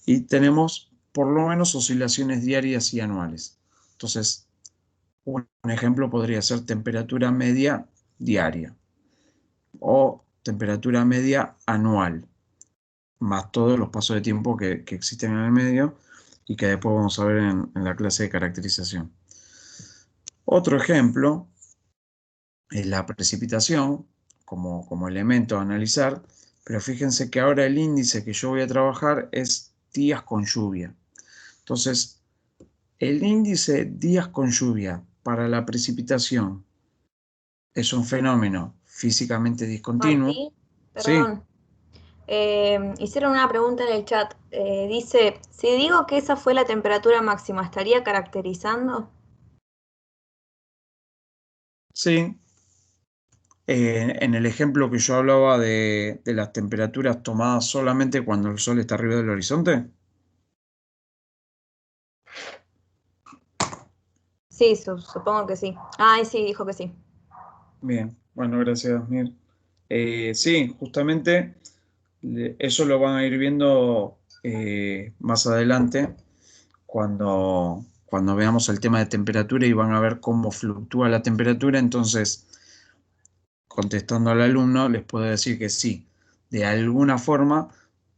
y tenemos por lo menos oscilaciones diarias y anuales. Entonces, un ejemplo podría ser temperatura media diaria o temperatura media anual, más todos los pasos de tiempo que existen en el medio y que después vamos a ver en la clase de caracterización. Otro ejemplo es la precipitación como elemento a analizar, pero fíjense que ahora el índice que yo voy a trabajar es días con lluvia. Entonces, el índice días con lluvia para la precipitación es un fenómeno físicamente discontinuo. Martín, Sí, perdón. Hicieron una pregunta en el chat. Dice, si digo que esa fue la temperatura máxima, ¿estaría caracterizando? sí. En el ejemplo que yo hablaba de las temperaturas tomadas solamente cuando el sol está arriba del horizonte. Sí, supongo que sí. Ay, sí, dijo que sí. Bien, bueno, gracias, Mir. Sí, justamente eso lo van a ir viendo más adelante cuando veamos el tema de temperatura y van a ver cómo fluctúa la temperatura. Entonces, contestando al alumno, les puedo decir que sí, de alguna forma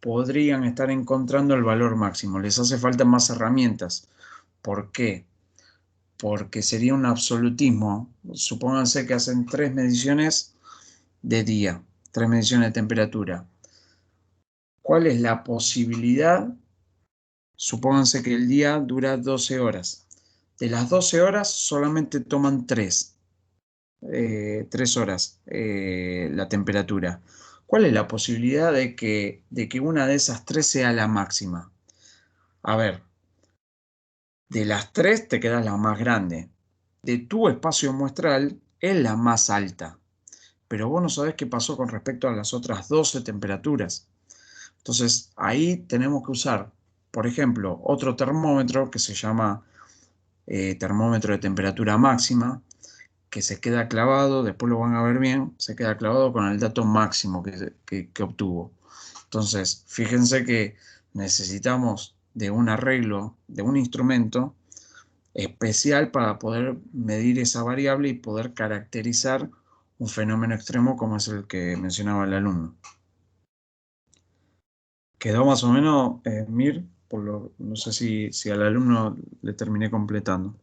podrían estar encontrando el valor máximo. Les hace falta más herramientas. ¿Por qué? Porque sería un absolutismo. Supónganse que hacen 3 mediciones de día, 3 mediciones de temperatura. ¿Cuál es la posibilidad? Supónganse que el día dura 12 horas. De las 12 horas solamente toman 3 horas la temperatura. ¿Cuál es la posibilidad de que una de esas 3 sea la máxima? A ver, de las 3 te queda la más grande. De tu espacio muestral es la más alta. Pero vos no sabés qué pasó con respecto a las otras 12 temperaturas. Entonces, ahí tenemos que usar, por ejemplo, otro termómetro que se llama termómetro de temperatura máxima, que se queda clavado, después lo van a ver bien, se queda clavado con el dato máximo que obtuvo. Entonces, fíjense que necesitamos de un arreglo, de un instrumento especial para poder medir esa variable y poder caracterizar un fenómeno extremo como es el que mencionaba el alumno. Quedó más o menos, Mir, no sé si al alumno le terminé completando.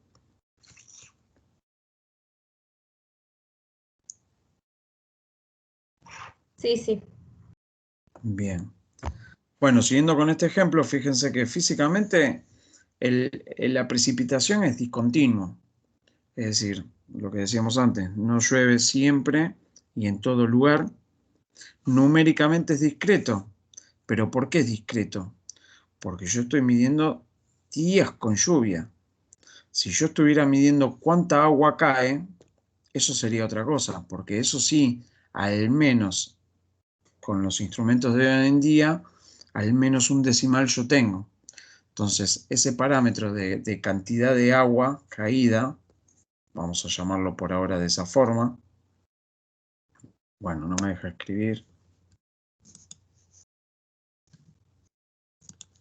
Sí, sí. Bien. Bueno, siguiendo con este ejemplo, fíjense que físicamente la precipitación es discontinua. Es decir, lo que decíamos antes, no llueve siempre y en todo lugar. Numéricamente es discreto. ¿Pero por qué es discreto? Porque yo estoy midiendo días con lluvia. Si yo estuviera midiendo cuánta agua cae, eso sería otra cosa, porque eso sí, al menos con los instrumentos de hoy en día, al menos un decimal yo tengo. Entonces, ese parámetro de cantidad de agua caída, vamos a llamarlo por ahora de esa forma. Bueno, no me deja escribir.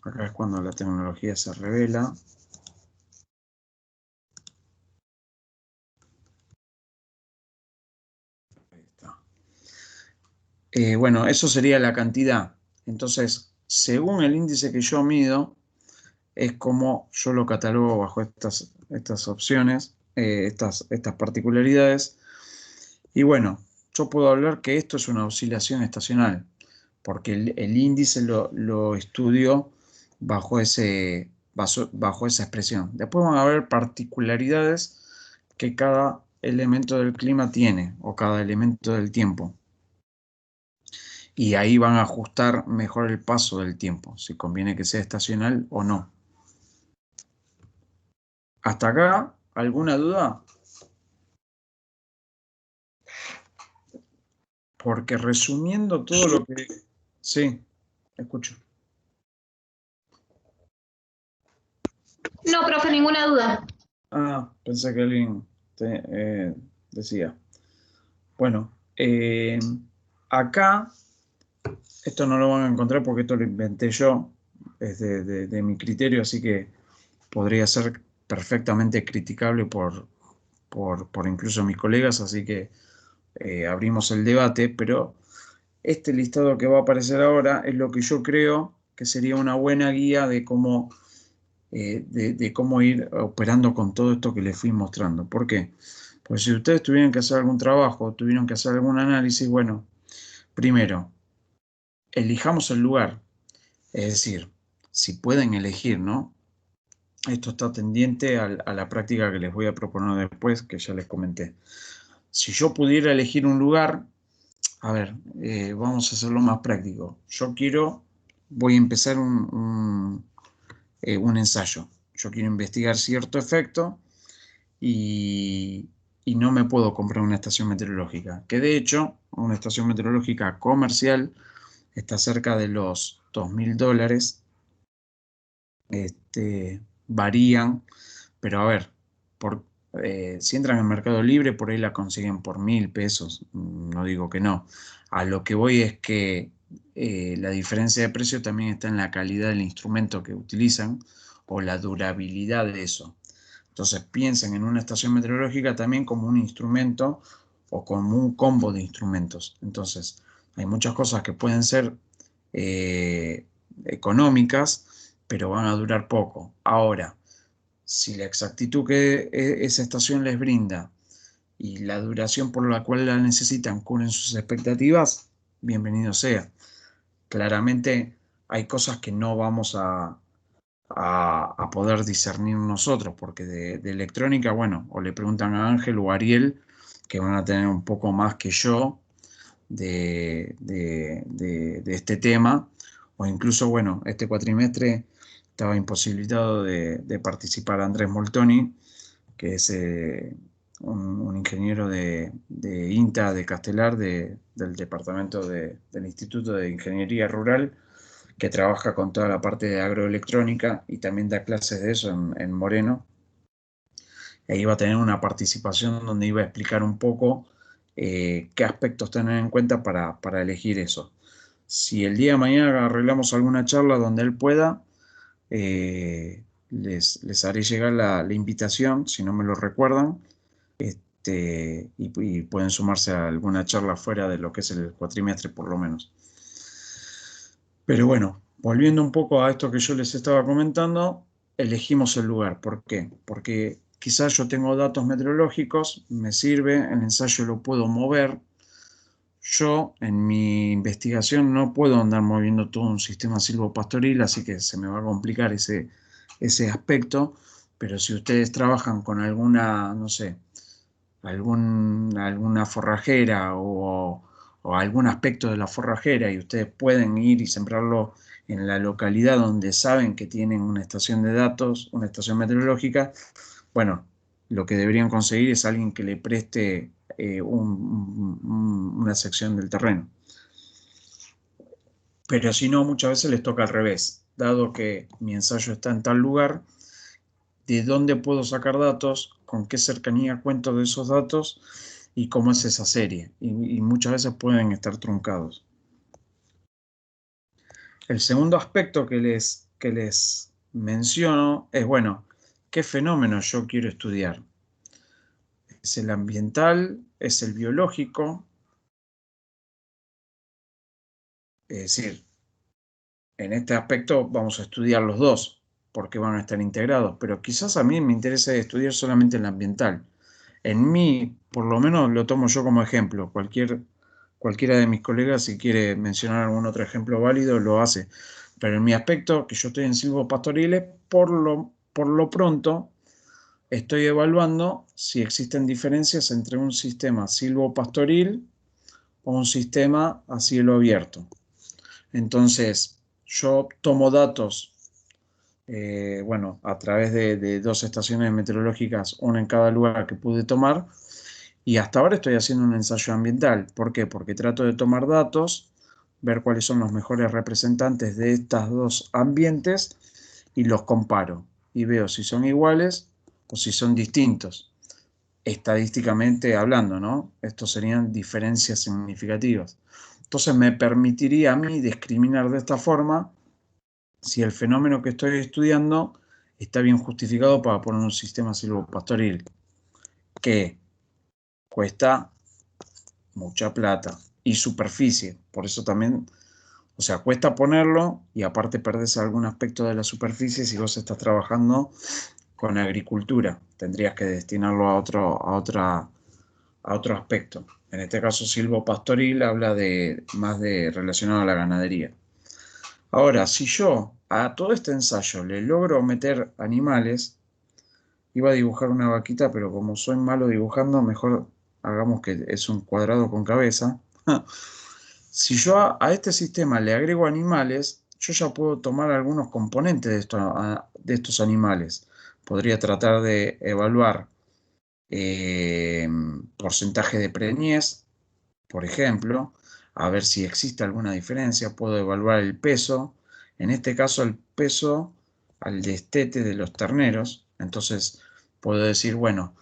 Acá es cuando la tecnología se revela. Ahí está. Bueno, eso sería la cantidad. Entonces, según el índice que yo mido, es como yo lo catalogo bajo estas opciones, estas particularidades. Y bueno, yo puedo hablar que esto es una oscilación estacional, porque el índice lo estudio bajo esa expresión. Después van a haber particularidades que cada elemento del clima tiene, o cada elemento del tiempo. Y ahí van a ajustar mejor el paso del tiempo, si conviene que sea estacional o no. ¿Hasta acá alguna duda? Porque resumiendo todo lo que... Sí, escucho. No, profe, ninguna duda. Ah, pensé que alguien decía. Bueno, acá, esto no lo van a encontrar porque esto lo inventé yo, es de mi criterio, así que podría ser perfectamente criticable por incluso mis colegas, así que abrimos el debate, pero este listado que va a aparecer ahora es lo que yo creo que sería una buena guía de cómo, de cómo ir operando con todo esto que les fui mostrando. ¿Por qué? Pues si ustedes tuvieran que hacer algún trabajo, tuvieron que hacer algún análisis, bueno, primero, elijamos el lugar. Es decir, si pueden elegir, ¿no? Esto está tendiente a la práctica que les voy a proponer después, que ya les comenté. Si yo pudiera elegir un lugar, a ver, vamos a hacerlo más práctico. Voy a empezar un ensayo. Yo quiero investigar cierto efecto y no me puedo comprar una estación meteorológica. Que de hecho, una estación meteorológica comercial está cerca de los $2.000. Varían, pero a ver, si entran en Mercado Libre, por ahí la consiguen por $1.000, no digo que no. A lo que voy es que la diferencia de precio también está en la calidad del instrumento que utilizan o la durabilidad de eso. Entonces piensen en una estación meteorológica también como un instrumento o como un combo de instrumentos. Entonces hay muchas cosas que pueden ser económicas, pero van a durar poco. Ahora, si la exactitud que esa estación les brinda y la duración por la cual la necesitan cubren sus expectativas, bienvenido sea. Claramente hay cosas que no vamos a poder discernir nosotros, porque de electrónica, bueno, o le preguntan a Ángel o a Ariel, que van a tener un poco más que yo de este tema, o incluso, bueno, este cuatrimestre estaba imposibilitado de participar Andrés Moltoni, que es un ingeniero de INTA de Castelar, del departamento del Instituto de Ingeniería Rural, que trabaja con toda la parte de agroelectrónica y también da clases de eso en Moreno. E iba a tener una participación donde iba a explicar un poco qué aspectos tener en cuenta para elegir eso. Si el día de mañana arreglamos alguna charla donde él pueda, les haré llegar la invitación, si no me lo recuerdan, y pueden sumarse a alguna charla fuera de lo que es el cuatrimestre por lo menos. Pero bueno, volviendo un poco a esto que yo les estaba comentando, elegimos el lugar. ¿Por qué? Porque quizás yo tengo datos meteorológicos, me sirve, el ensayo lo puedo mover. Yo en mi investigación no puedo andar moviendo todo un sistema silvopastoril, así que se me va a complicar ese aspecto. Pero si ustedes trabajan con alguna, no sé, alguna forrajera o algún aspecto de la forrajera y ustedes pueden ir y sembrarlo en la localidad donde saben que tienen una estación de datos, una estación meteorológica, bueno, lo que deberían conseguir es alguien que le preste una sección del terreno. Pero si no, muchas veces les toca al revés. Dado que mi ensayo está en tal lugar, ¿de dónde puedo sacar datos? ¿Con qué cercanía cuento de esos datos? ¿Y cómo es esa serie? Y muchas veces pueden estar truncados. El segundo aspecto que les menciono es, bueno, ¿qué fenómeno yo quiero estudiar? ¿Es el ambiental? ¿Es el biológico? Es decir, en este aspecto vamos a estudiar los dos, porque van a estar integrados, pero quizás a mí me interesa estudiar solamente el ambiental. En mí, por lo menos lo tomo yo como ejemplo. Cualquiera de mis colegas, si quiere mencionar algún otro ejemplo válido, lo hace. Pero en mi aspecto, que yo estoy en silvopastoriles, por lo pronto estoy evaluando si existen diferencias entre un sistema silvopastoril o un sistema a cielo abierto. Entonces, yo tomo datos, bueno, a través de 2 estaciones meteorológicas, una en cada lugar que pude tomar, y hasta ahora estoy haciendo un ensayo ambiental. ¿Por qué? Porque trato de tomar datos, ver cuáles son los mejores representantes de estos 2 ambientes y los comparo. Y veo si son iguales o si son distintos. Estadísticamente hablando, ¿no? Estos serían diferencias significativas. Entonces me permitiría a mí discriminar de esta forma si el fenómeno que estoy estudiando está bien justificado para poner un sistema silvopastoril, que cuesta mucha plata. Y superficie, por eso también, o sea, cuesta ponerlo y aparte perdés algún aspecto de la superficie si vos estás trabajando con agricultura. Tendrías que destinarlo a otro aspecto. En este caso, silvopastoril habla más de relacionado a la ganadería. Ahora, si yo a todo este ensayo le logro meter animales, iba a dibujar una vaquita, pero como soy malo dibujando, mejor hagamos que es un cuadrado con cabeza. Si yo a este sistema le agrego animales, yo ya puedo tomar algunos componentes de estos animales. Podría tratar de evaluar porcentaje de preñez, por ejemplo, a ver si existe alguna diferencia. Puedo evaluar el peso, en este caso el peso al destete de los terneros. Entonces puedo decir, bueno,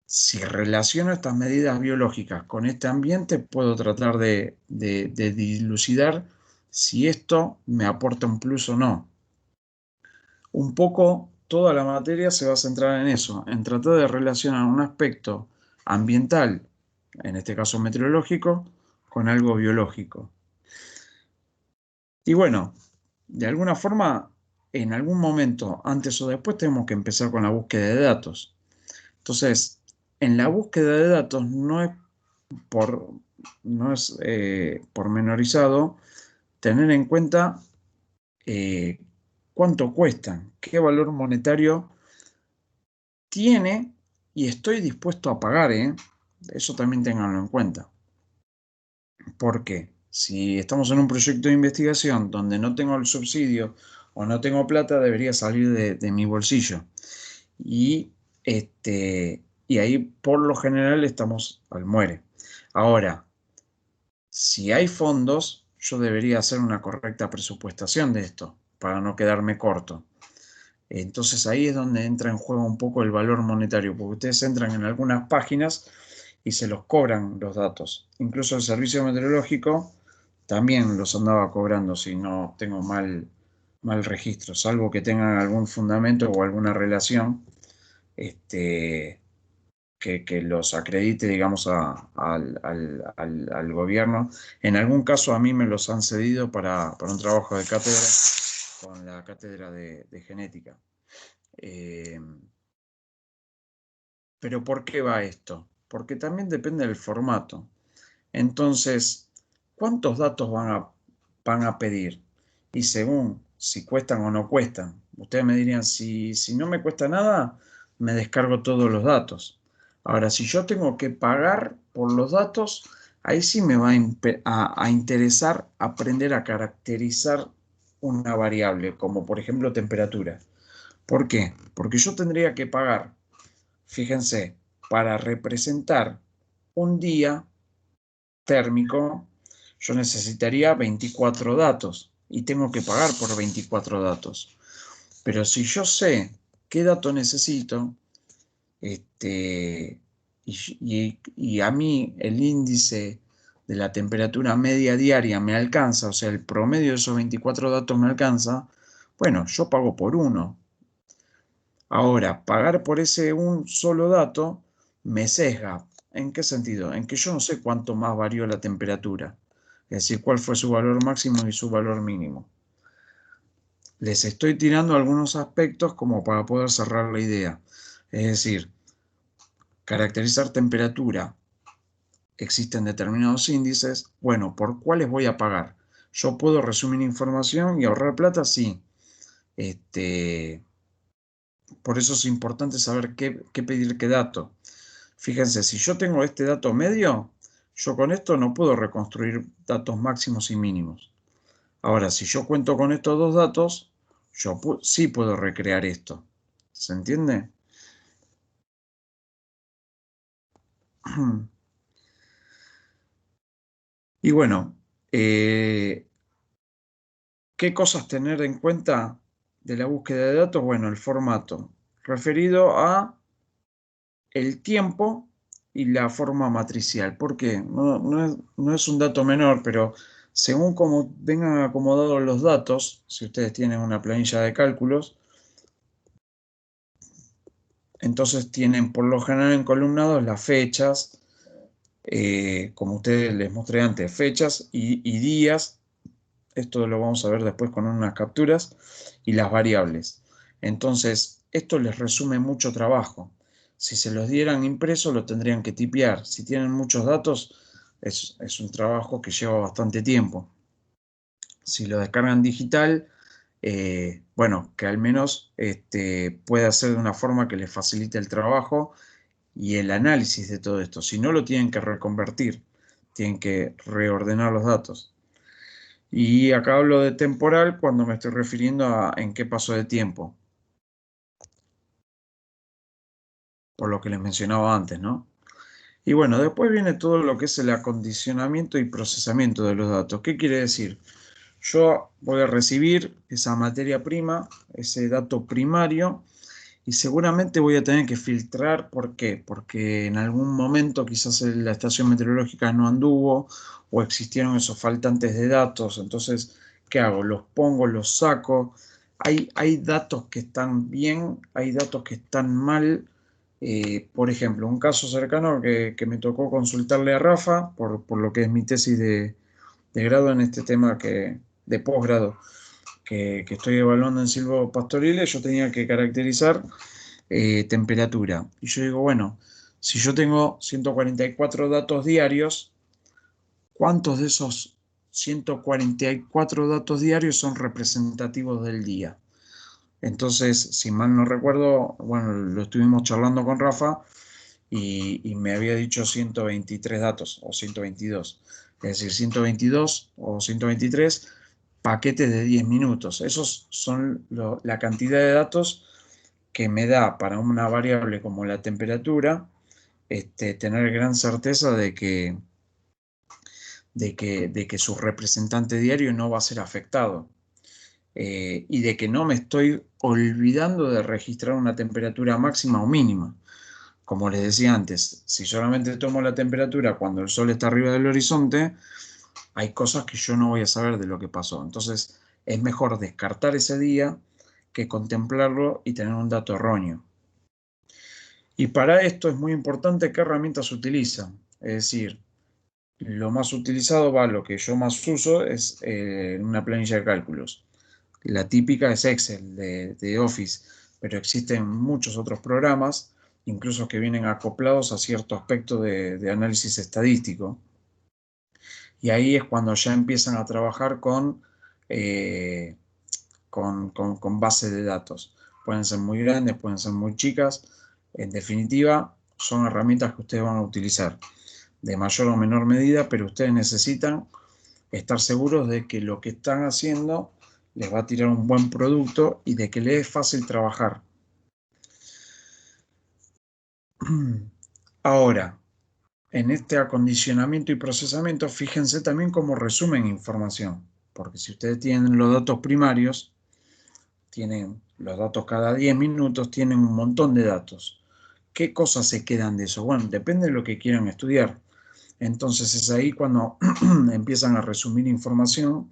si relaciono estas medidas biológicas con este ambiente, puedo tratar de dilucidar si esto me aporta un plus o no. Un poco toda la materia se va a centrar en eso, en tratar de relacionar un aspecto ambiental, en este caso meteorológico, con algo biológico. Y bueno, de alguna forma, en algún momento, antes o después, tenemos que empezar con la búsqueda de datos. Entonces, en la búsqueda de datos no es pormenorizado tener en cuenta cuánto cuestan, qué valor monetario tiene y estoy dispuesto a pagar, Eso también ténganlo en cuenta. ¿Por qué? Si estamos en un proyecto de investigación donde no tengo el subsidio o no tengo plata, debería salir de mi bolsillo. Y ahí por lo general estamos al muere. Ahora, si hay fondos, yo debería hacer una correcta presupuestación de esto para no quedarme corto. Entonces ahí es donde entra en juego un poco el valor monetario, porque ustedes entran en algunas páginas y se los cobran los datos. Incluso el servicio meteorológico también los andaba cobrando si no tengo mal registro, salvo que tengan algún fundamento o alguna relación que los acredite, digamos, al gobierno. En algún caso a mí me los han cedido para un trabajo de cátedra con la cátedra de genética. Pero ¿por qué va esto? Porque también depende del formato. Entonces, ¿cuántos datos van a pedir? Y según si cuestan o no cuestan. Ustedes me dirían, si no me cuesta nada, me descargo todos los datos. Ahora, si yo tengo que pagar por los datos, ahí sí me va a interesar aprender a caracterizar una variable, como por ejemplo temperatura. ¿Por qué? Porque yo tendría que pagar, fíjense, para representar un día térmico, yo necesitaría 24 datos y tengo que pagar por 24 datos. Pero si yo sé qué dato necesito, y a mí el índice de la temperatura media diaria me alcanza, o sea, el promedio de esos 24 datos me alcanza, bueno, yo pago por uno. Ahora, pagar por ese un solo dato me sesga. ¿En qué sentido? En que yo no sé cuánto más varió la temperatura. Es decir, cuál fue su valor máximo y su valor mínimo. Les estoy tirando algunos aspectos como para poder cerrar la idea. Es decir, caracterizar temperatura. Existen determinados índices. Bueno, ¿por cuáles voy a pagar? ¿Yo puedo resumir información y ahorrar plata? Sí. Por eso es importante saber qué pedir qué dato. Fíjense, si yo tengo este dato medio, yo con esto no puedo reconstruir datos máximos y mínimos. Ahora, si yo cuento con estos dos datos, yo sí puedo recrear esto. ¿Se entiende? Y bueno, ¿qué cosas tener en cuenta de la búsqueda de datos? Bueno, el formato referido a el tiempo y la forma matricial. ¿Por qué? No es un dato menor, pero según como vengan acomodados los datos, si ustedes tienen una planilla de cálculos, entonces tienen por lo general encolumnados las fechas, como ustedes les mostré antes, fechas y días. Esto lo vamos a ver después con unas capturas, y las variables. Entonces, esto les resume mucho trabajo. Si se los dieran impreso, lo tendrían que tipear. Si tienen muchos datos, es un trabajo que lleva bastante tiempo. Si lo descargan digital, bueno, que al menos pueda ser de una forma que les facilite el trabajo y el análisis de todo esto. Si no, lo tienen que reconvertir, tienen que reordenar los datos. Y acá hablo de temporal cuando me estoy refiriendo a en qué paso de tiempo, por lo que les mencionaba antes, ¿no? Y bueno, después viene todo lo que es el acondicionamiento y procesamiento de los datos. ¿Qué quiere decir? Yo voy a recibir esa materia prima, ese dato primario, y seguramente voy a tener que filtrar. ¿Por qué? Porque en algún momento quizás la estación meteorológica no anduvo o existieron esos faltantes de datos. Entonces, ¿qué hago? Los pongo, los saco. Hay datos que están bien, hay datos que están mal. Por ejemplo, un caso cercano que me tocó consultarle a Rafa, por lo que es mi tesis de grado en este tema de posgrado que estoy evaluando en silvopastoriles. Yo tenía que caracterizar temperatura. Y yo digo, bueno, si yo tengo 144 datos diarios, ¿cuántos de esos 144 datos diarios son representativos del día? Entonces, si mal no recuerdo, bueno, lo estuvimos charlando con Rafa y me había dicho 123 datos o 122. Es decir, 122 o 123 paquetes de 10 minutos. Esos son la cantidad de datos que me da para una variable como la temperatura, tener gran certeza de que su representante diario no va a ser afectado, y de que no me estoy olvidando de registrar una temperatura máxima o mínima. Como les decía antes, si solamente tomo la temperatura cuando el sol está arriba del horizonte, hay cosas que yo no voy a saber de lo que pasó. Entonces, es mejor descartar ese día que contemplarlo y tener un dato erróneo. Y para esto es muy importante qué herramientas se utilizan. Es decir, lo más utilizado, lo que yo más uso es una planilla de cálculos. La típica es Excel de Office, pero existen muchos otros programas, incluso que vienen acoplados a cierto aspecto de análisis estadístico. Y ahí es cuando ya empiezan a trabajar con bases de datos. Pueden ser muy grandes, pueden ser muy chicas. En definitiva, son herramientas que ustedes van a utilizar de mayor o menor medida, pero ustedes necesitan estar seguros de que lo que están haciendo les va a tirar un buen producto y de que les es fácil trabajar. Ahora, en este acondicionamiento y procesamiento, fíjense también cómo resumen información, porque si ustedes tienen los datos primarios, tienen los datos cada 10 minutos, tienen un montón de datos. ¿Qué cosas se quedan de eso? Bueno, depende de lo que quieran estudiar. Entonces es ahí cuando empiezan a resumir información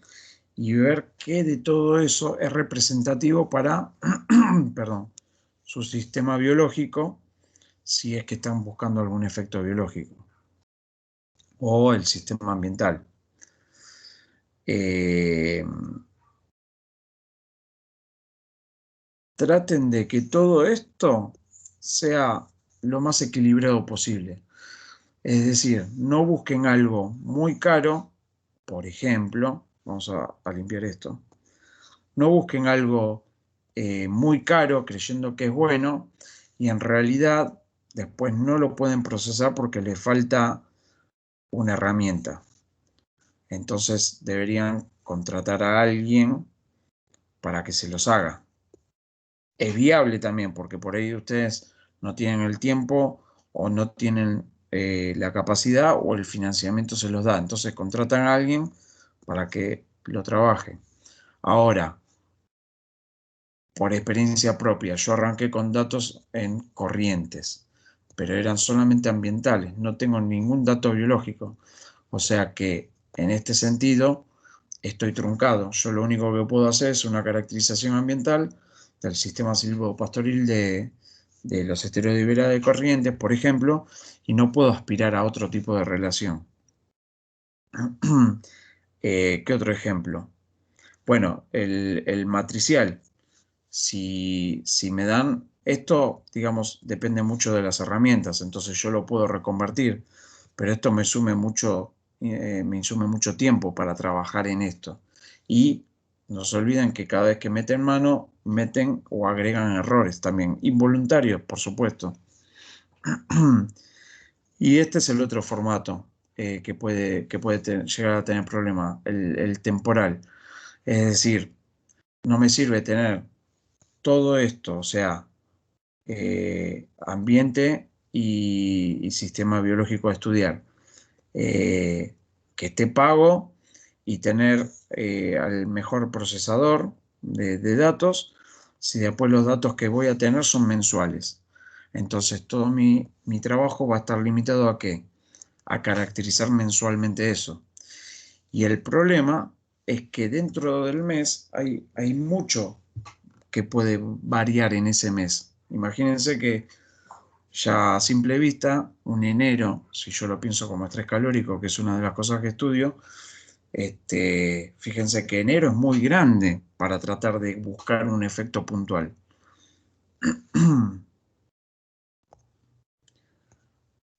y ver qué de todo eso es representativo para perdón, su sistema biológico, si es que están buscando algún efecto biológico, o el sistema ambiental. Traten de que todo esto sea lo más equilibrado posible. Es decir, no busquen algo muy caro. Por ejemplo, vamos a limpiar esto. No busquen algo muy caro creyendo que es bueno y en realidad después no lo pueden procesar porque les falta una herramienta. Entonces deberían contratar a alguien para que se los haga. Es viable también, porque por ahí ustedes no tienen el tiempo o no tienen la capacidad o el financiamiento se los da. Entonces contratan a alguien para que lo trabaje. Ahora, por experiencia propia, yo arranqué con datos en corrientes, pero eran solamente ambientales, no tengo ningún dato biológico. O sea que en este sentido estoy truncado. Yo lo único que puedo hacer es una caracterización ambiental del sistema silvopastoril de los esteroides de Vera de Corrientes, por ejemplo, y no puedo aspirar a otro tipo de relación. ¿Qué otro ejemplo? Bueno, el matricial. Si me dan esto, digamos, depende mucho de las herramientas, entonces yo lo puedo reconvertir, pero esto me insume mucho tiempo para trabajar en esto. Y no se olviden que cada vez que meten mano, meten o agregan errores también, involuntarios, por supuesto. Y este es el otro formato que puede llegar a tener problema, el temporal. Es decir, no me sirve tener todo esto, o sea, ambiente y sistema biológico a estudiar, que esté pago y tener al mejor procesador de datos, si después los datos que voy a tener son mensuales. Entonces todo mi trabajo va a estar limitado ¿a qué? A caracterizar mensualmente eso. Y el problema es que dentro del mes hay mucho que puede variar en ese mes. Imagínense que ya a simple vista, un enero, si yo lo pienso como estrés calórico, que es una de las cosas que estudio, fíjense que enero es muy grande para tratar de buscar un efecto puntual.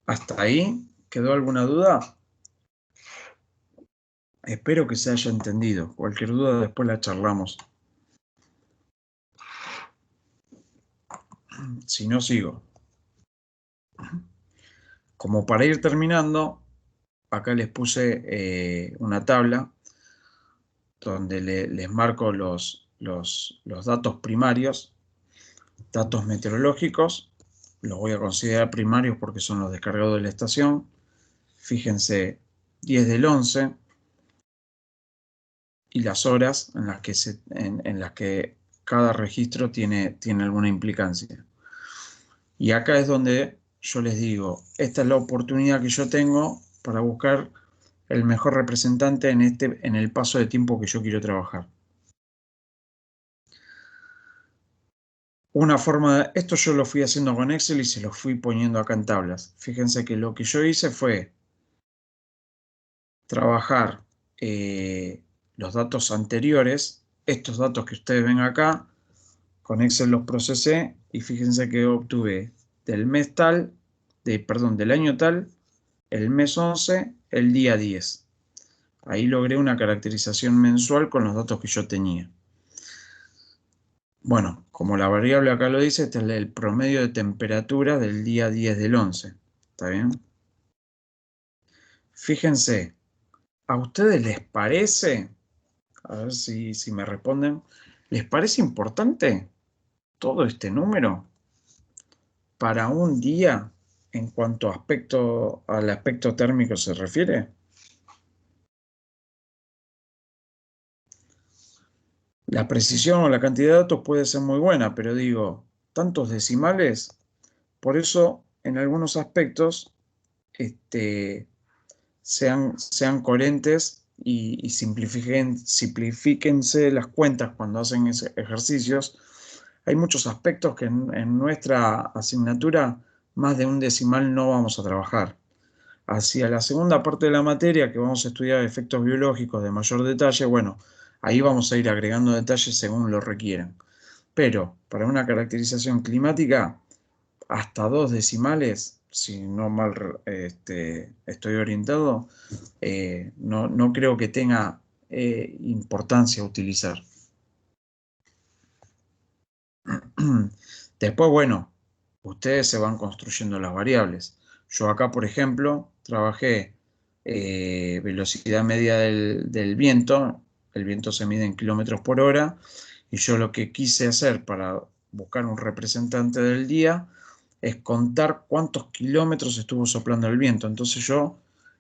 ¿Hasta ahí quedó alguna duda? Espero que se haya entendido. Cualquier duda después la charlamos. Si no, sigo. Como para ir terminando, acá les puse una tabla donde les marco los datos primarios, datos meteorológicos, los voy a considerar primarios porque son los descargados de la estación. Fíjense, 10 del 11 y las horas en las que cada registro tiene alguna implicancia. Y acá es donde yo les digo, esta es la oportunidad que yo tengo para buscar el mejor representante en el paso de tiempo que yo quiero trabajar. Una forma, esto yo lo fui haciendo con Excel y se lo fui poniendo acá en tablas. Fíjense que lo que yo hice fue trabajar los datos anteriores, estos datos que ustedes ven acá, con Excel los procesé y fíjense que obtuve del mes tal, del año tal, el mes 11, el día 10. Ahí logré una caracterización mensual con los datos que yo tenía. Bueno, como la variable acá lo dice, este es el promedio de temperatura del día 10 del 11. ¿Está bien? Fíjense, ¿a ustedes les parece? A ver si me responden. ¿Les parece importante todo este número para un día en cuanto al aspecto térmico se refiere? La precisión o la cantidad de datos puede ser muy buena, pero digo, tantos decimales, por eso en algunos aspectos sean coherentes y simplifíquense las cuentas cuando hacen ejercicios. Hay muchos aspectos que en nuestra asignatura más de un decimal no vamos a trabajar. Hacia la segunda parte de la materia, que vamos a estudiar efectos biológicos de mayor detalle, bueno, ahí vamos a ir agregando detalles según lo requieran. Pero para una caracterización climática, hasta 2 decimales, si no mal estoy orientado, no creo que tenga importancia utilizar. Después, bueno, ustedes se van construyendo las variables. Yo acá, por ejemplo, trabajé velocidad media del viento. El viento se mide en kilómetros por hora. Y yo lo que quise hacer para buscar un representante del día es contar cuántos kilómetros estuvo soplando el viento. Entonces yo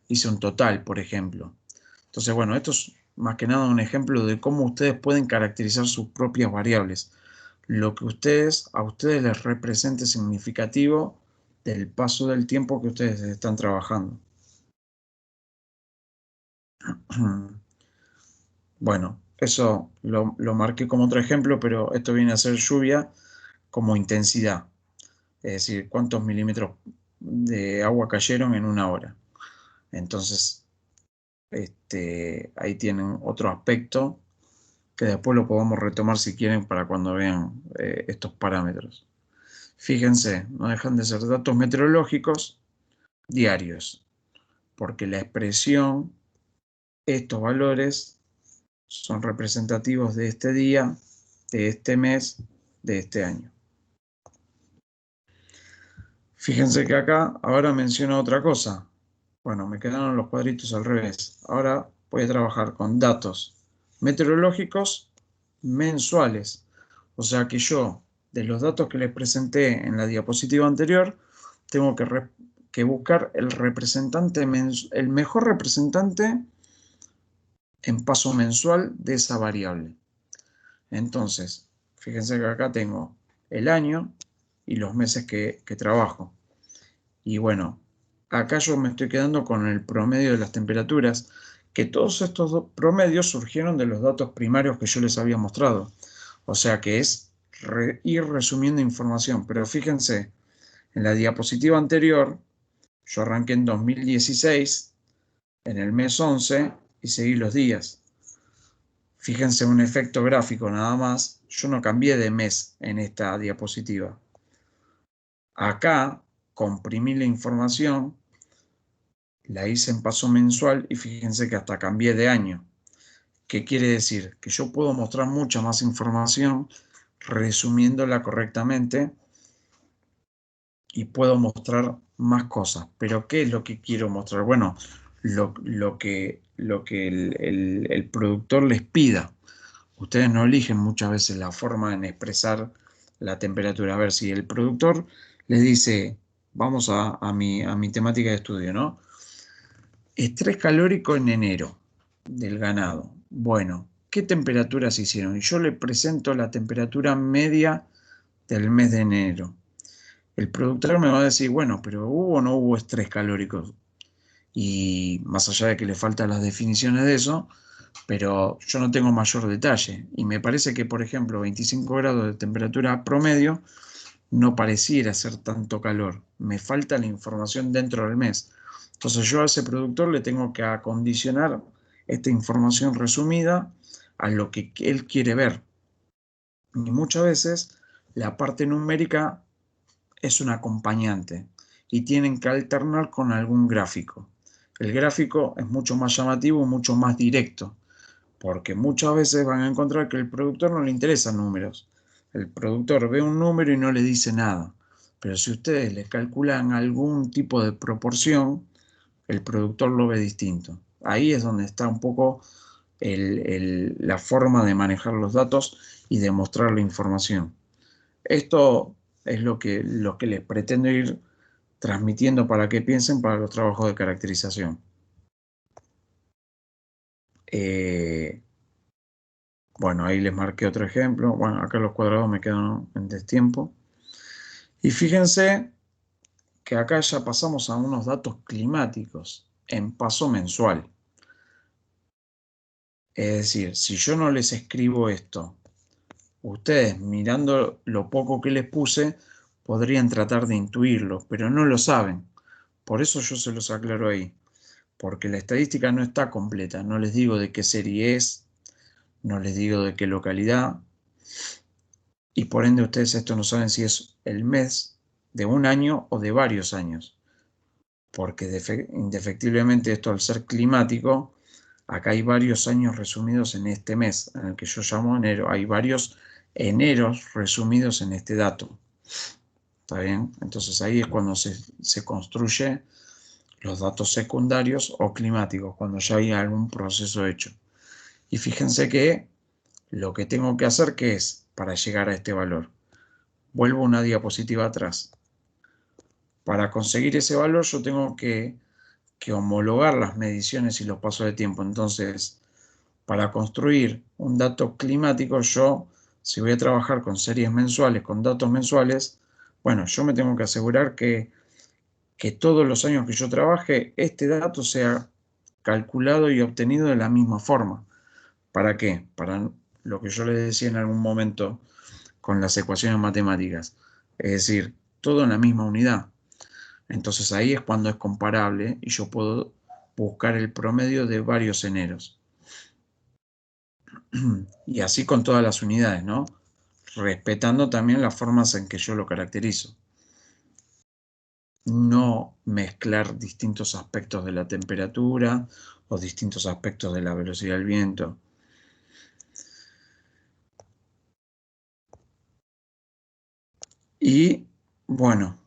hice un total, por ejemplo. Entonces, bueno, esto es más que nada un ejemplo de cómo ustedes pueden caracterizar sus propias variables. Lo que a ustedes les represente significativo del paso del tiempo que ustedes están trabajando. Bueno, eso lo marqué como otro ejemplo, pero esto viene a ser lluvia como intensidad. Es decir, cuántos milímetros de agua cayeron en 1 hora. Entonces, ahí tienen otro aspecto que después lo podemos retomar si quieren para cuando vean estos parámetros. Fíjense, no dejan de ser datos meteorológicos diarios, porque la expresión, estos valores, son representativos de este día, de este mes, de este año. Fíjense que acá ahora menciono otra cosa. Bueno, me quedaron los cuadritos al revés. Ahora voy a trabajar con datos meteorológicos mensuales. O sea que yo, de los datos que les presenté en la diapositiva anterior, tengo que buscar el mejor representante en paso mensual de esa variable. Entonces, fíjense que acá tengo el año y los meses que trabajo. Y bueno, acá yo me estoy quedando con el promedio de las temperaturas, que todos estos promedios surgieron de los datos primarios que yo les había mostrado. O sea que es ir resumiendo información. Pero fíjense, en la diapositiva anterior, yo arranqué en 2016, en el mes 11, y seguí los días. Fíjense un efecto gráfico nada más. Yo no cambié de mes en esta diapositiva. Acá comprimí la información, la hice en paso mensual y fíjense que hasta cambié de año. ¿Qué quiere decir? Que yo puedo mostrar mucha más información resumiéndola correctamente y puedo mostrar más cosas. ¿Pero qué es lo que quiero mostrar? Bueno, lo que el productor les pida. Ustedes no eligen muchas veces la forma en expresar la temperatura. A ver, si el productor les dice, vamos a mi temática de estudio, ¿no? Estrés calórico en enero del ganado. Bueno, ¿qué temperaturas hicieron? Y yo le presento la temperatura media del mes de enero. El productor me va a decir, bueno, pero ¿hubo o no hubo estrés calórico? Y más allá de que le faltan las definiciones de eso, pero yo no tengo mayor detalle. Y me parece que, por ejemplo, 25 grados de temperatura promedio no pareciera ser tanto calor. Me falta la información dentro del mes. Entonces yo a ese productor le tengo que acondicionar esta información resumida a lo que él quiere ver. Y muchas veces la parte numérica es un acompañante y tienen que alternar con algún gráfico. El gráfico es mucho más llamativo, mucho más directo, porque muchas veces van a encontrar que al productor no le interesan números. El productor ve un número y no le dice nada. Pero si ustedes le calculan algún tipo de proporción, el productor lo ve distinto. Ahí es donde está un poco la forma de manejar los datos y de mostrar la información. Esto es lo que les pretendo ir transmitiendo para que piensen para los trabajos de caracterización. Bueno, ahí les marqué otro ejemplo. Bueno, acá los cuadrados me quedan en destiempo. Y fíjense que acá ya pasamos a unos datos climáticos en paso mensual. Es decir, si yo no les escribo esto, ustedes mirando lo poco que les puse, podrían tratar de intuirlo, pero no lo saben. Por eso yo se los aclaro ahí. Porque la estadística no está completa. No les digo de qué serie es, no les digo de qué localidad. Y por ende ustedes esto no saben si es el mes de un año o de varios años. Porque indefectiblemente esto al ser climático, acá hay varios años resumidos en este mes, en el que yo llamo enero. Hay varios eneros resumidos en este dato. ¿Está bien? Entonces ahí es cuando se construye los datos secundarios o climáticos, cuando ya hay algún proceso hecho. Y fíjense que lo que tengo que hacer, ¿qué es para llegar a este valor? Vuelvo una diapositiva atrás. Para conseguir ese valor yo tengo que homologar las mediciones y los pasos de tiempo. Entonces, para construir un dato climático, yo, si voy a trabajar con series mensuales, con datos mensuales, bueno, yo me tengo que asegurar que todos los años que yo trabaje, este dato sea calculado y obtenido de la misma forma. ¿Para qué? Para lo que yo les decía en algún momento con las ecuaciones matemáticas. Es decir, todo en la misma unidad. Entonces ahí es cuando es comparable y yo puedo buscar el promedio de varios eneros. Y así con todas las unidades, ¿no? Respetando también las formas en que yo lo caracterizo. No mezclar distintos aspectos de la temperatura o distintos aspectos de la velocidad del viento. Y bueno,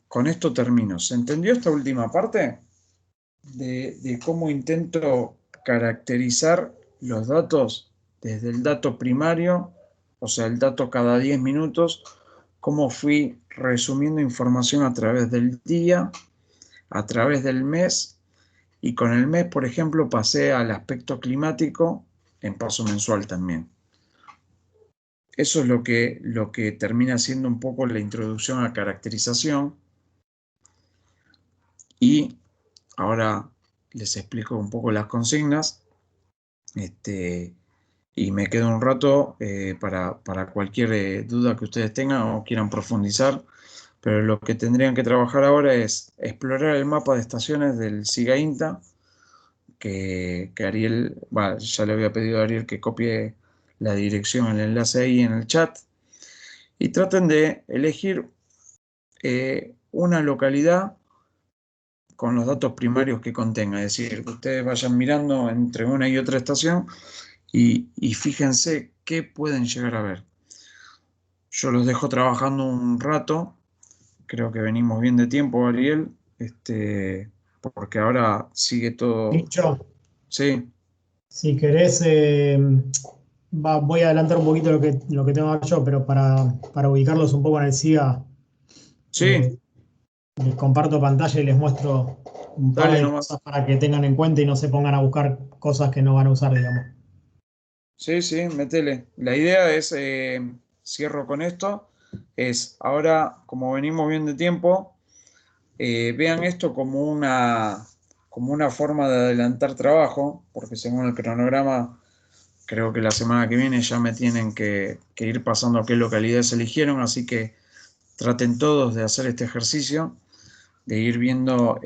con esto termino. ¿Se entendió esta última parte? De cómo intento caracterizar los datos desde el dato primario, o sea, el dato cada 10 minutos, cómo fui resumiendo información a través del día, a través del mes, y con el mes, por ejemplo, pasé al aspecto climático en paso mensual también. Eso es lo que termina siendo un poco la introducción a caracterización. Y ahora les explico un poco las consignas. Y me quedo un rato para cualquier duda que ustedes tengan o quieran profundizar. Pero lo que tendrían que trabajar ahora es explorar el mapa de estaciones del SIGA-INTA, que Ariel, ya le había pedido a Ariel que copie la dirección, el enlace ahí en el chat, y traten de elegir una localidad con los datos primarios que contenga, es decir, que ustedes vayan mirando entre una y otra estación y fíjense qué pueden llegar a ver. Yo los dejo trabajando un rato, creo que venimos bien de tiempo, Ariel, porque ahora sigue todo. Dicho, Sí, si querés, voy a adelantar un poquito lo que tengo yo, pero para ubicarlos un poco en el SIGA, sí, les comparto pantalla y les muestro un par dale de nomás. cosas para que tengan en cuenta y no se pongan a buscar cosas que no van a usar, digamos. Sí, sí, metele. La idea es, cierro con esto, es ahora, como venimos bien de tiempo, vean esto como una forma de adelantar trabajo, porque según el cronograma, creo que la semana que viene ya me tienen que ir pasando qué localidades eligieron, así que traten todos de hacer este ejercicio, de ir viendo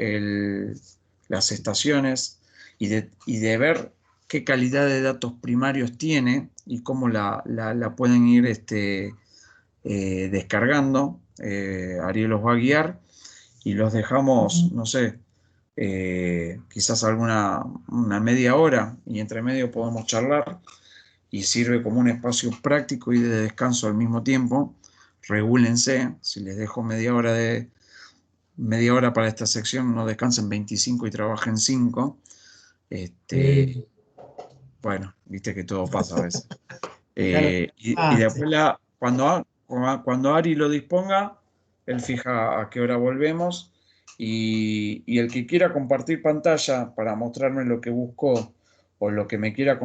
las estaciones y de ver qué calidad de datos primarios tiene y cómo la pueden ir descargando. Ariel los va a guiar y los dejamos, no sé, quizás una media hora y entre medio podemos charlar y sirve como un espacio práctico y de descanso al mismo tiempo. Regúlense, si les dejo media hora para esta sección, no descansen 25 y trabajen 5. Bueno, viste que todo pasa a veces. Claro. Y Sí. después, cuando Ari lo disponga, él fija a qué hora volvemos. Y el que quiera compartir pantalla para mostrarme lo que busco o lo que me quiera